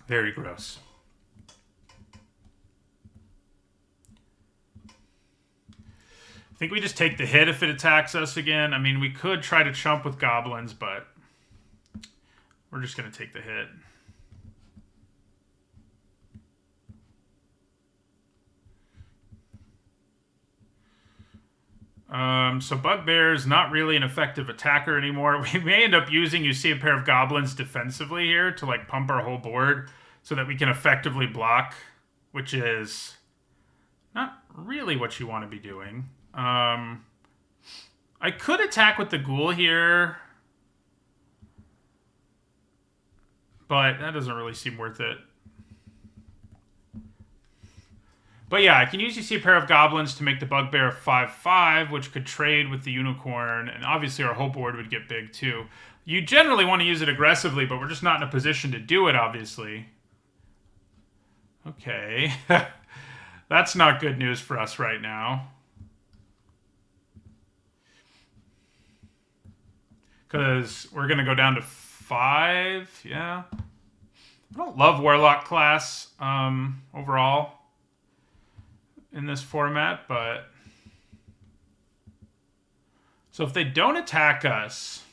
Very gross. I think we just take the hit if it attacks us again. I mean, we could try to chump with goblins, but we're just going to take the hit. So Bugbear is not really an effective attacker anymore. We may end up using, you see a pair of goblins defensively here to like pump our whole board so that we can effectively block, which is not really what you want to be doing. I could attack with the ghoul here, but that doesn't really seem worth it. But yeah, I can usually see a pair of goblins to make the Bugbear a 5/5, which could trade with the Unicorn, and obviously our whole board would get big too. You generally want to use it aggressively, but we're just not in a position to do it, obviously. Okay. That's not good news for us right now. Because we're going to go down to 5, yeah. I don't love Warlock class overall in this format, but so if they don't attack us,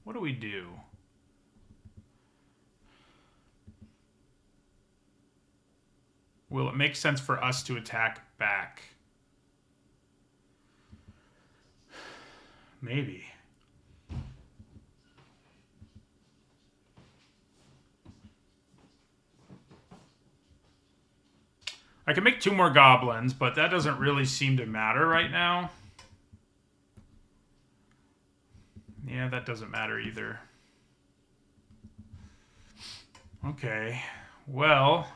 what do we do? Will it make sense for us to attack back? Maybe. I can make 2 more goblins, but that doesn't really seem to matter right now. Yeah, that doesn't matter either. Okay, well,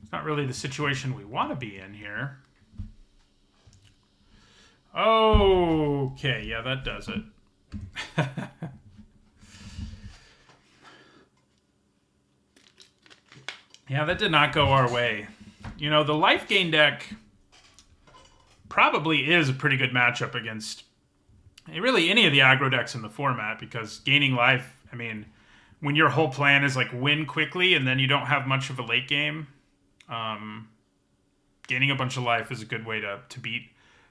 it's not really the situation we want to be in here. Okay, yeah, that does it. Yeah, that did not go our way. You know, the life gain deck probably is a pretty good matchup against really any of the aggro decks in the format, because gaining life, I mean, when your whole plan is like win quickly and then you don't have much of a late game, gaining a bunch of life is a good way to beat,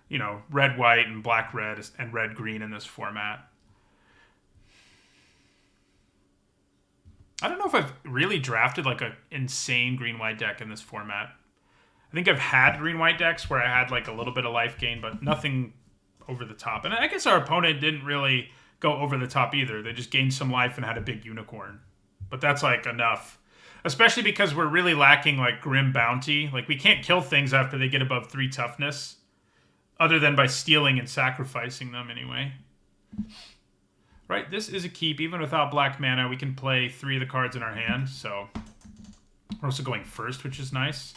you know, red white and black red and red green in this format. I don't know if I've really drafted like an insane green white deck in this format. I think I've had green white decks where I had like a little bit of life gain, but nothing over the top. And I guess our opponent didn't really go over the top either. They just gained some life and had a big unicorn. But that's like enough. Especially because we're really lacking like Grim Bounty. Like we can't kill things after they get above 3 toughness. Other than by stealing and sacrificing them anyway. Right, this is a keep. Even without black mana, we can play 3 of the cards in our hand. So we're also going first, which is nice.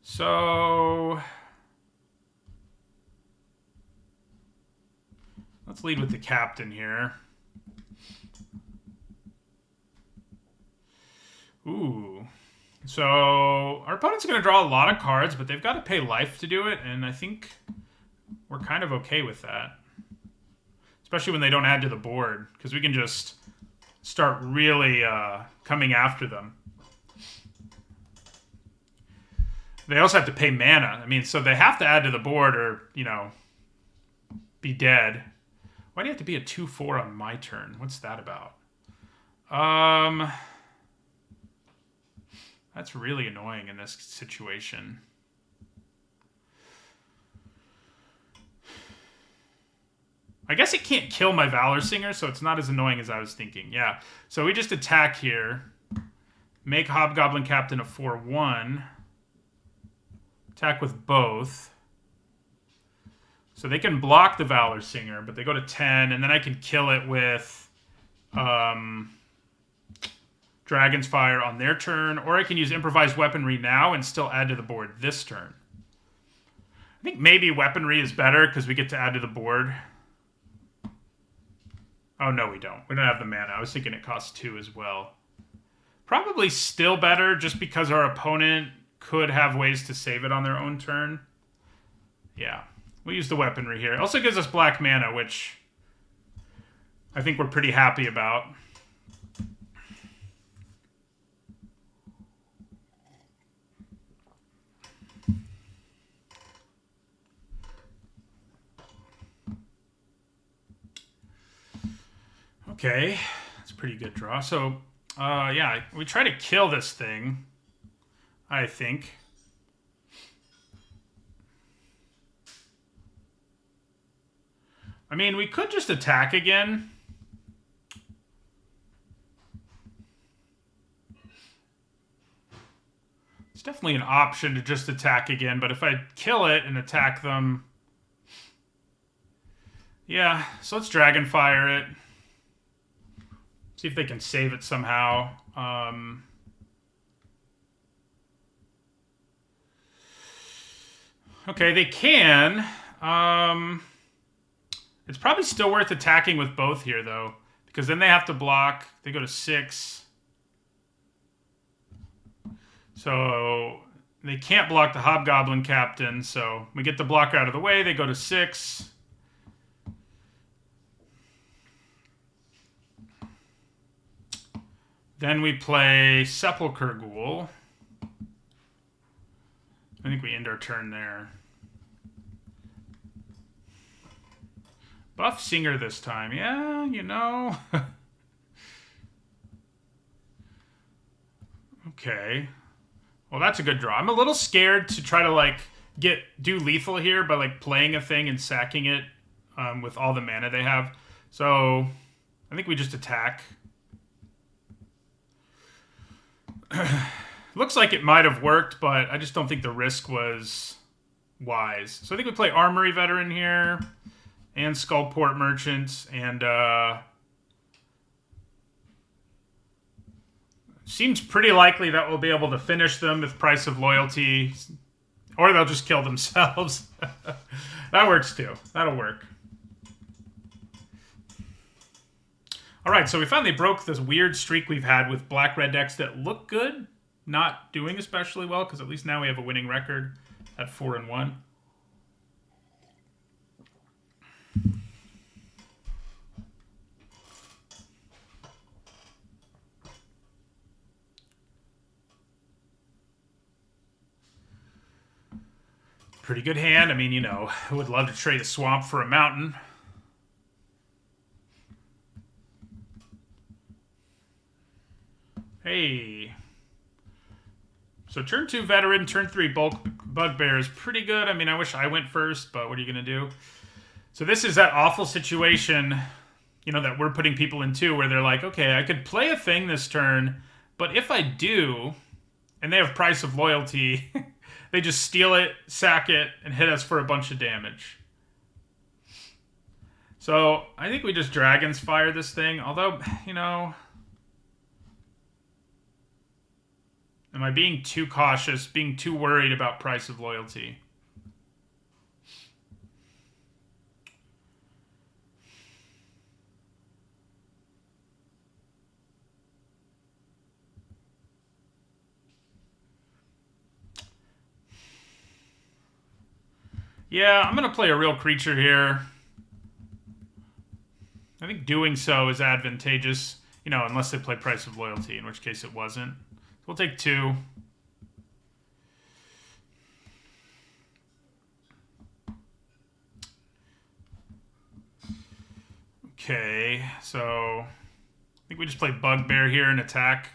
So let's lead with the captain here. Ooh. So our opponent's going to draw a lot of cards, but they've got to pay life to do it, and I think we're kind of okay with that. Especially when they don't add to the board, because we can just start really coming after them. They also have to pay mana. I mean, so they have to add to the board or, you know, be dead. Why do you have to be a 2/4 on my turn? What's that about? That's really annoying in this situation. I guess it can't kill my Valor Singer, so it's not as annoying as I was thinking. Yeah, so we just attack here. Make Hobgoblin Captain a 4/1. Attack with both. So they can block the Valor Singer, but they go to 10, and then I can kill it with Dragon's Fire on their turn, or I can use Improvised Weaponry now and still add to the board this turn. I think maybe Weaponry is better because we get to add to the board. Oh, no, we don't. We don't have the mana. I was thinking it costs 2 as well. Probably still better just because our opponent could have ways to save it on their own turn. Yeah, we'll use the Weaponry here. It also gives us black mana, which I think we're pretty happy about. Okay, that's a pretty good draw. So, yeah, we try to kill this thing, I think. I mean, we could just attack again. It's definitely an option to just attack again, but if I kill it and attack them... Yeah, so let's Dragonfire it. See if they can save it somehow. Okay, they can. It's probably still worth attacking with both here, though. Because then they have to block. They go to 6. So they can't block the Hobgoblin Captain. So we get the blocker out of the way. They go to 6. Then we play Sepulchre Ghoul. I think we end our turn there. Buff Singer this time. Yeah, you know. Okay. Well, that's a good draw. I'm a little scared to try to, like, do lethal here by, like, playing a thing and sacking it with all the mana they have. So, I think we just attack. Looks like it might have worked, but I just don't think the risk was wise. So I think we play Armory Veteran here, and Skullport Merchant, and seems pretty likely that we'll be able to finish them with Price of Loyalty, or they'll just kill themselves. That works too. That'll work. All right, so we finally broke this weird streak we've had with black-red decks that look good, not doing especially well, because at least now we have a winning record at 4-1. Pretty good hand. I mean, you know, I would love to trade a swamp for a mountain. Hey. So turn 2 veteran, turn 3 bulk bugbear is pretty good. I mean, I wish I went first, but what are you going to do? So this is that awful situation, you know, that we're putting people into where they're like, okay, I could play a thing this turn, but if I do, and they have Price of Loyalty, they just steal it, sack it, and hit us for a bunch of damage. So I think we just Dragon's Fire this thing, although, you know... Am I being too cautious, being too worried about Price of Loyalty? Yeah, I'm going to play a real creature here. I think doing so is advantageous, you know, unless they play Price of Loyalty, in which case it wasn't. We'll take 2. Okay, so I think we just play Bugbear here and attack.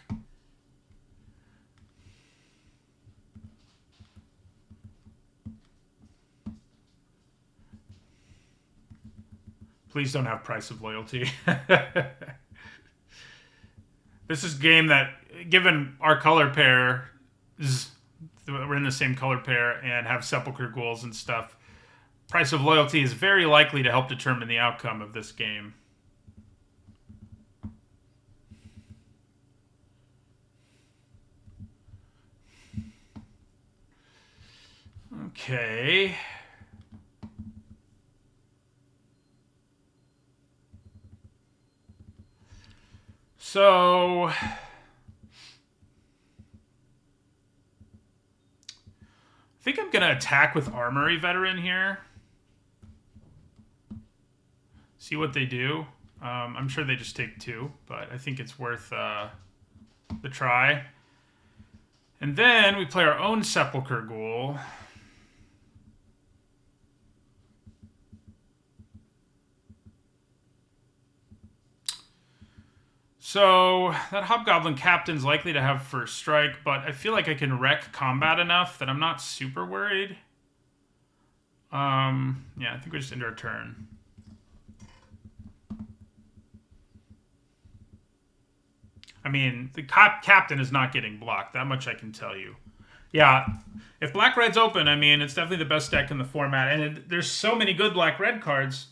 Please don't have Price of Loyalty. This is a game that, given our color pair, we're in the same color pair and have Sepulchre Ghouls and stuff, Price of Loyalty is very likely to help determine the outcome of this game. Okay. So... I think I'm going to attack with Armory Veteran here. See what they do. I'm sure they just take 2, but I think it's worth the try. And then we play our own Sepulchre Ghoul. So that Hobgoblin Captain's likely to have first strike, but I feel like I can wreck combat enough that I'm not super worried. Yeah, I think we just end our turn. I mean, the captain is not getting blocked. That much I can tell you. Yeah, if Black-Red's open, I mean, it's definitely the best deck in the format. And there's so many good Black-Red cards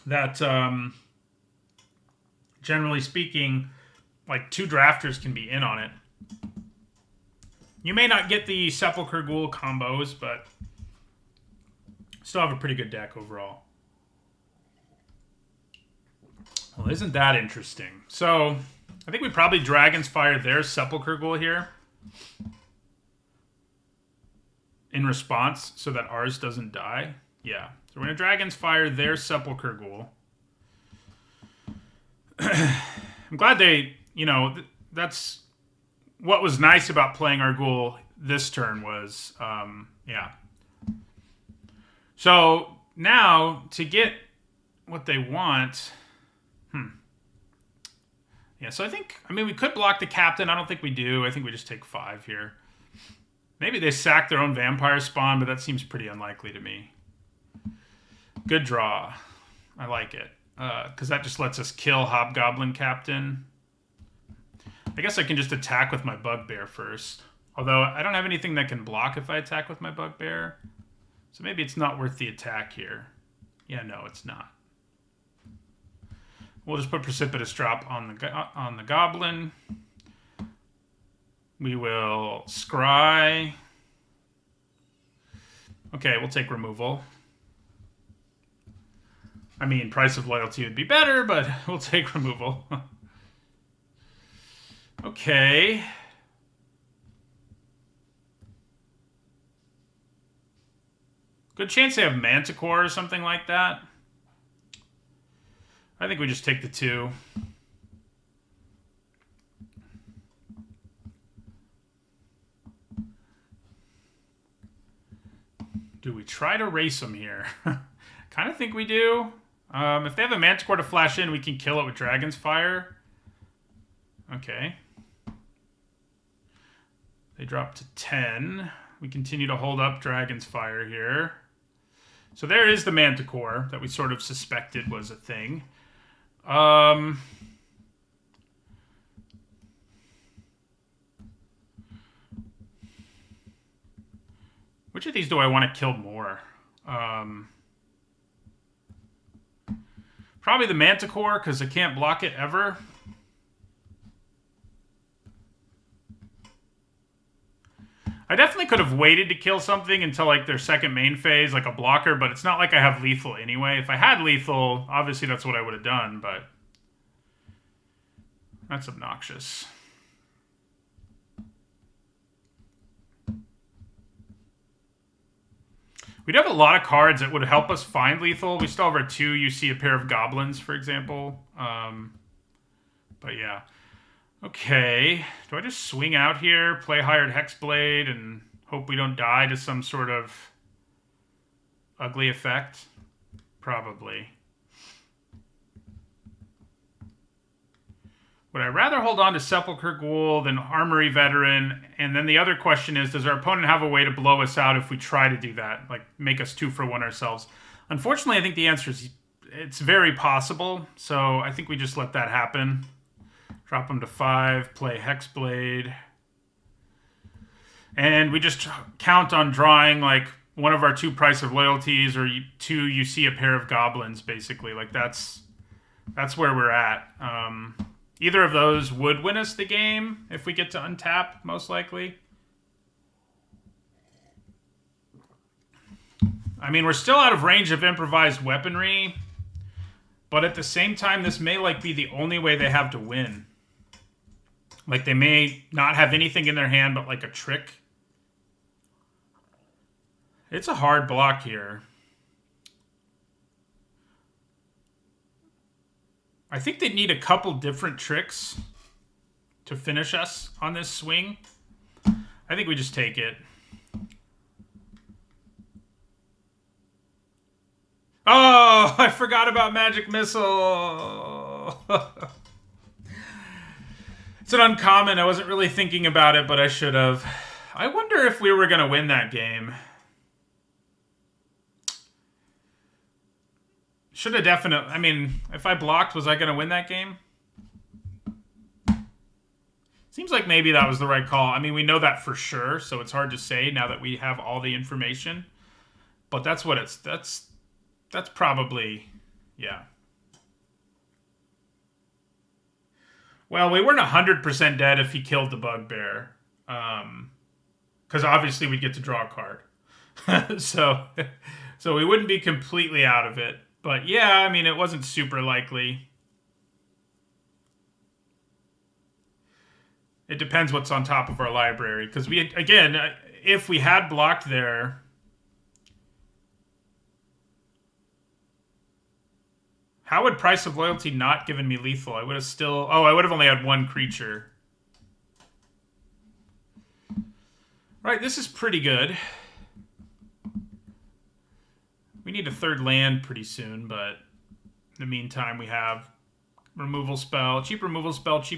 that... generally speaking, like 2 drafters can be in on it. You may not get the Sepulchre Ghoul combos, but still have a pretty good deck overall. Well, isn't that interesting? So, I think we probably Dragon's Fire their Sepulchre Ghoul here in response so that ours doesn't die. Yeah. So we're going to Dragon's Fire their Sepulchre Ghoul. I'm glad they, you know, that's what was nice about playing our Ghoul this turn was, yeah. So now to get what they want, yeah, so I mean, we could block the captain. I don't think we do. I think we just take 5 here. Maybe they sack their own vampire spawn, but that seems pretty unlikely to me. Good draw. I like it. Because that just lets us kill Hobgoblin Captain. I guess I can just attack with my Bugbear first. Although I don't have anything that can block if I attack with my Bugbear. So maybe it's not worth the attack here. Yeah, no, it's not. We'll just put Precipitous Drop on the Goblin. We will Scry. Okay, we'll take removal. I mean, Price of Loyalty would be better, but we'll take removal. Okay. Good chance they have Manticore or something like that. I think we just take the 2. Do we try to race them here? Kind of think we do. If they have a Manticore to flash in, we can kill it with Dragon's Fire. Okay. They drop to 10. We continue to hold up Dragon's Fire here. So there is the Manticore that we sort of suspected was a thing. Which of these do I want to kill more? Probably the Manticore, because I can't block it ever. I definitely could have waited to kill something until like their second main phase, like a blocker, but it's not like I have lethal anyway. If I had lethal, obviously that's what I would have done, but that's obnoxious. We'd have a lot of cards that would help us find lethal. We still have our 2, you see a pair of goblins, for example. But yeah. Okay, do I just swing out here, play Hired Hexblade, and hope we don't die to some sort of ugly effect? Probably. Would I rather hold on to Sepulchre Ghoul than Armory Veteran? And then the other question is, does our opponent have a way to blow us out if we try to do that? Like, make us 2 for 1 ourselves? Unfortunately, I think the answer is it's very possible, so I think we just let that happen. Drop them to 5, play Hexblade. And we just count on drawing like one of our 2 Price of Loyalties or 2 you see a pair of goblins, basically. Like that's where we're at. Either of those would win us the game if we get to untap, most likely. I mean, we're still out of range of improvised weaponry, but at the same time, this may like be the only way they have to win. Like, they may not have anything in their hand but, like, a trick. It's a hard block here. I think they'd need a couple different tricks to finish us on this swing. I think we just take it. Oh, I forgot about Magic Missile. It's an uncommon. I wasn't really thinking about it, but I should have. I wonder if we were going to win that game. Should have definitely. I mean, if I blocked, was I going to win that game? Seems like maybe that was the right call. I mean, we know that for sure, so it's hard to say now that we have all the information. But that's what it's. That's probably, yeah. Well, we weren't 100% dead if he killed the bugbear. Because obviously we'd get to draw a card. so we wouldn't be completely out of it. But yeah, I mean, it wasn't super likely. It depends what's on top of our library. Because we, again, if we had blocked there... How would Price of Loyalty not given me lethal? I would have still... Oh, I would have only had 1 creature. Right, this is pretty good. We need a 3rd land pretty soon, but in the meantime, we have removal spell, cheap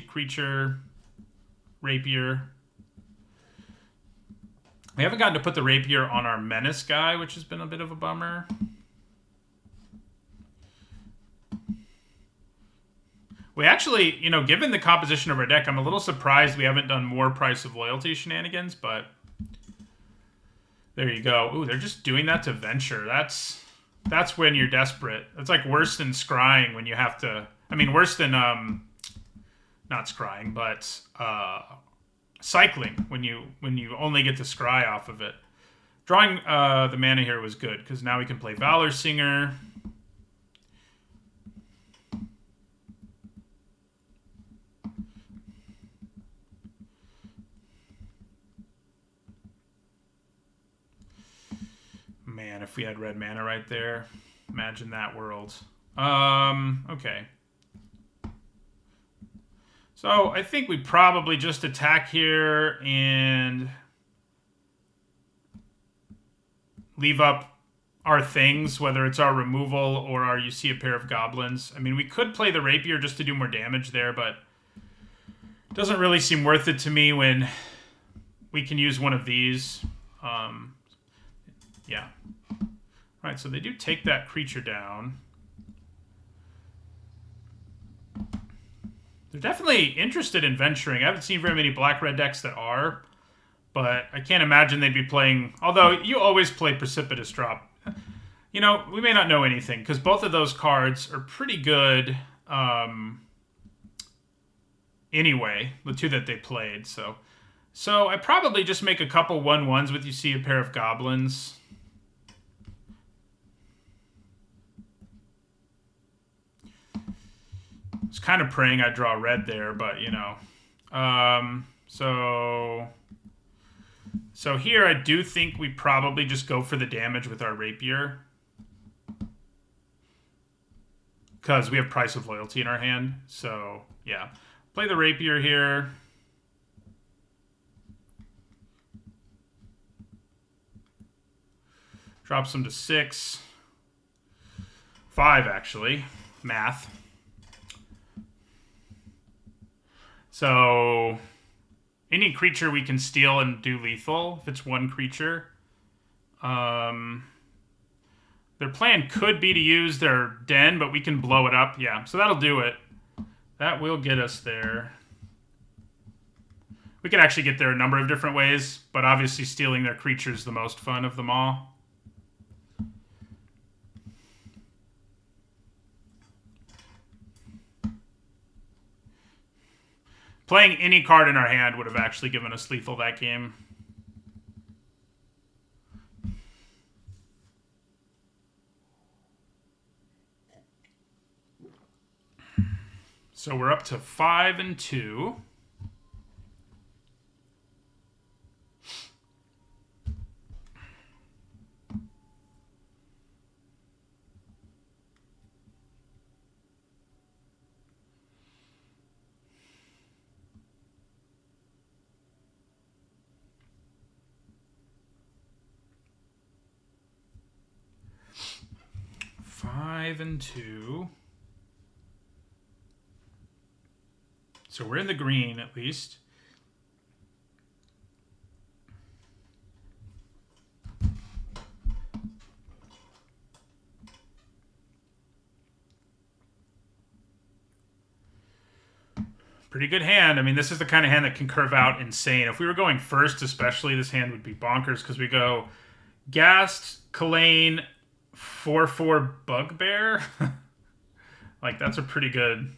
creature, rapier. We haven't gotten to put the rapier on our menace guy, which has been a bit of a bummer. We actually, you know, given the composition of our deck, I'm a little surprised we haven't done more Price of Loyalty shenanigans, but there you go. Ooh, they're just doing that to Venture. That's when you're desperate. It's like worse than scrying when you have to... I mean, worse than, not scrying, but cycling when you only get to scry off of it. Drawing the mana here was good, because now we can play Valor Singer. man, if we had red mana right there. Imagine that world. Okay. So I think we probably just attack here and leave up our things, whether it's our removal or our you see a pair of goblins. I mean, we could play the rapier just to do more damage there, but it doesn't really seem worth it to me when we can use one of these. Yeah. All right, so they do take that creature down. They're definitely interested in venturing. I haven't seen very many black-red decks that are, but I can't imagine they'd be playing... Although, you always play Precipitous Drop. You know, we may not know anything, because both of those cards are pretty good anyway, the two that they played. So I probably just make a couple 1/1s with you see a pair of goblins. I was kind of praying I'd draw red there, but, you know. So here I do think we probably just go for the damage with our rapier. Because we have Price of Loyalty in our hand. So, yeah. Play the rapier here. Drops them to 6. 5, actually. Math. So, any creature we can steal and do lethal, if it's one creature. Their plan could be to use their den, but we can blow it up. Yeah, so that'll do it. That will get us there. We can actually get there a number of different ways, but obviously stealing their creature is the most fun of them all. Playing any card in our hand would have actually given us lethal that game. So we're up to 5 and 2. Five and 2. So we're in the green, at least. Pretty good hand. I mean, this is the kind of hand that can curve out insane. If we were going first, especially, this hand would be bonkers because we go Ghast, Kalane, 4/4 Bugbear. Like, that's a pretty good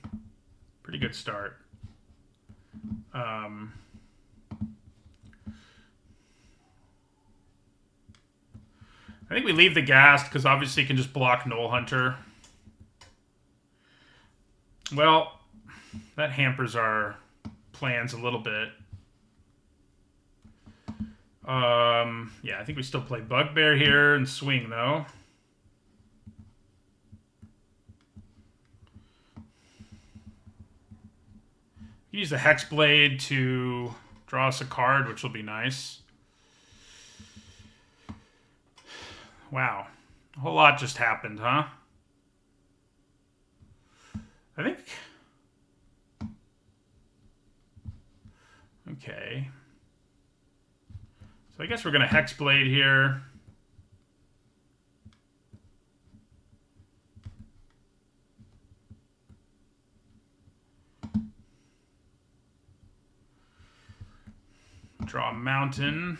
start. I think we leave the Ghast because obviously you can just block Knoll Hunter. Well, that hampers our plans a little bit. Yeah, I think we still play Bugbear here and swing, though. Use the Hexblade to draw us a card, which will be nice. Wow. A whole lot just happened, huh? I think... Okay. So I guess we're going to Hexblade here. Draw a mountain.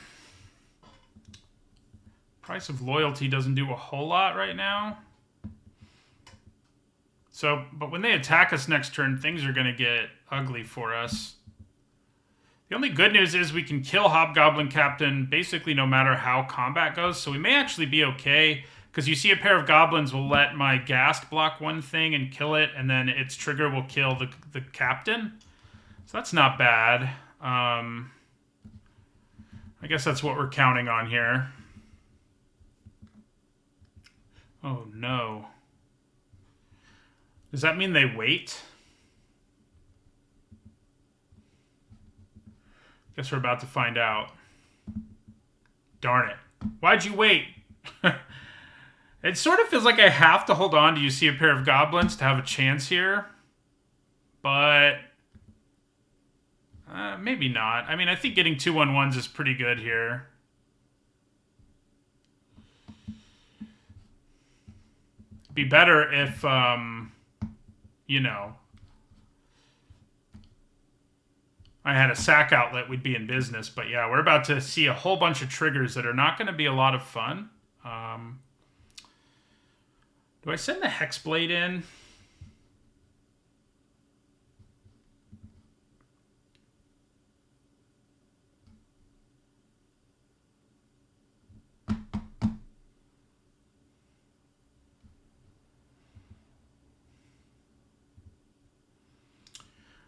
Price of Loyalty doesn't do a whole lot right now. So, but when they attack us next turn, things are going to get ugly for us. The only good news is we can kill Hobgoblin Captain basically no matter how combat goes. So we may actually be okay. Because you see a pair of goblins will let my Ghast block one thing and kill it. And then its trigger will kill the captain. So that's not bad. I guess that's what we're counting on here. Oh, no. Does that mean they wait? Guess we're about to find out. Darn it. Why'd you wait? It sort of feels like I have to hold on to You See a Pair of Goblins to have a chance here. But maybe not. I mean, I think getting 2/1/1s is pretty good here. Be better if, you know, I had a sack outlet, we'd be in business. But yeah, we're about to see a whole bunch of triggers that are not going to be a lot of fun. Do I send the Hexblade in?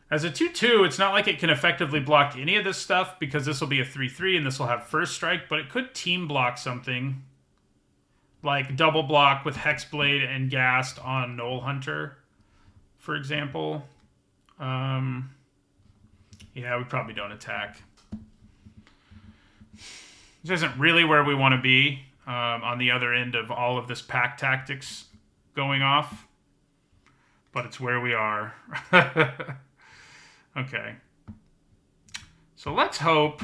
As a 2/2, it's not like it can effectively block any of this stuff because this will be a 3/3 and this will have first strike, but it could team block something. Like double block with Hexblade and Ghast on Knoll Hunter, for example. Yeah, we probably don't attack. This isn't really where we want to be on the other end of all of this pack tactics going off. But it's where we are. Okay. So let's hope.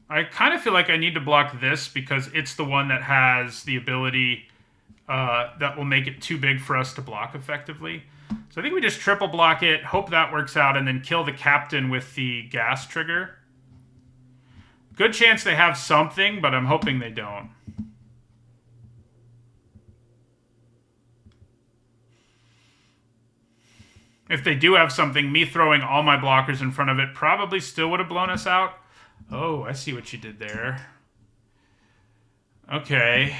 I kind of feel like I need to block this because it's the one that has the ability that will make it too big for us to block effectively. So I think we just triple block it, hope that works out, and then kill the captain with the gas trigger. Good chance they have something, but I'm hoping they don't. If they do have something, me throwing all my blockers in front of it probably still would have blown us out. Oh, I see what you did there. Okay.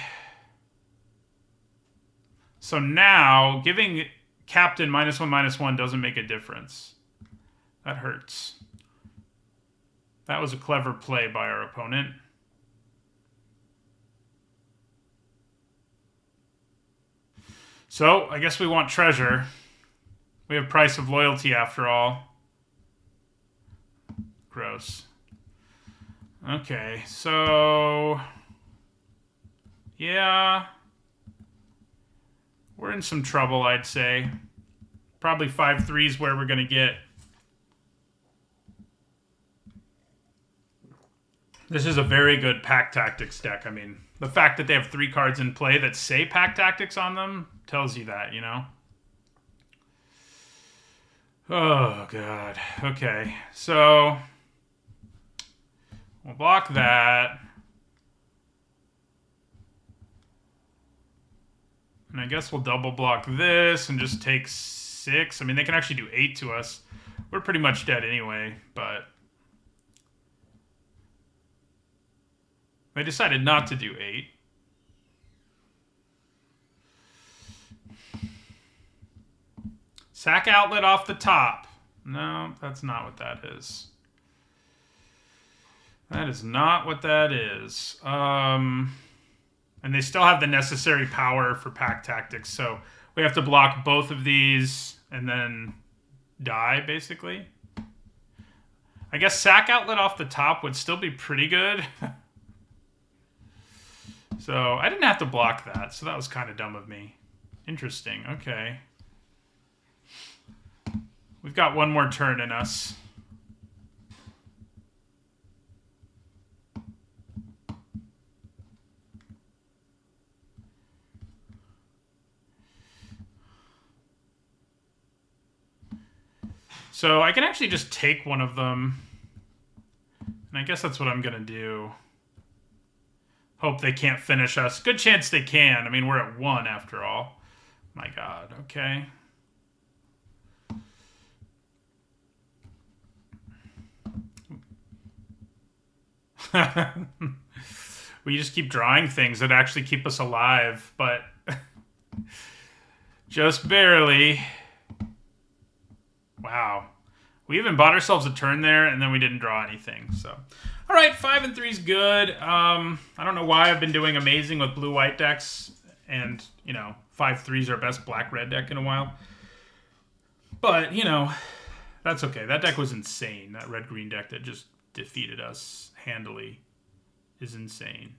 So now, giving captain -1/-1 doesn't make a difference. That hurts. That was a clever play by our opponent. So, I guess we want treasure. We have Price of Loyalty after all. Gross. Okay, so yeah, we're in some trouble, I'd say. Probably 5/3 is where we're going to get. This is a very good pack tactics deck. I mean, the fact that they have 3 cards in play that say pack tactics on them tells you that, you know? Oh, God. Okay, so we'll block that. And I guess we'll double block this and just take 6. I mean, they can actually do 8 to us. We're pretty much dead anyway, but they decided not to do 8. Sack outlet off the top. No, that's not what that is. That is not what that is. And they still have the necessary power for pack tactics, so we have to block both of these and then die, basically. I guess sack outlet off the top would still be pretty good. So I didn't have to block that, so that was kind of dumb of me. Interesting, okay. We've got one more turn in us. So I can actually just take one of them. And I guess that's what I'm going to do. Hope they can't finish us. Good chance they can. I mean, we're at 1 after all. My God, okay. We just keep drawing things that actually keep us alive, but just barely. Wow. We even bought ourselves a turn there, and then we didn't draw anything. So, All right, 5 and 3 is good. I don't know why I've been doing amazing with blue-white decks, and 5-3 is our best black-red deck in a while. But that's okay. That deck was insane. That red-green deck that just defeated us handily is insane.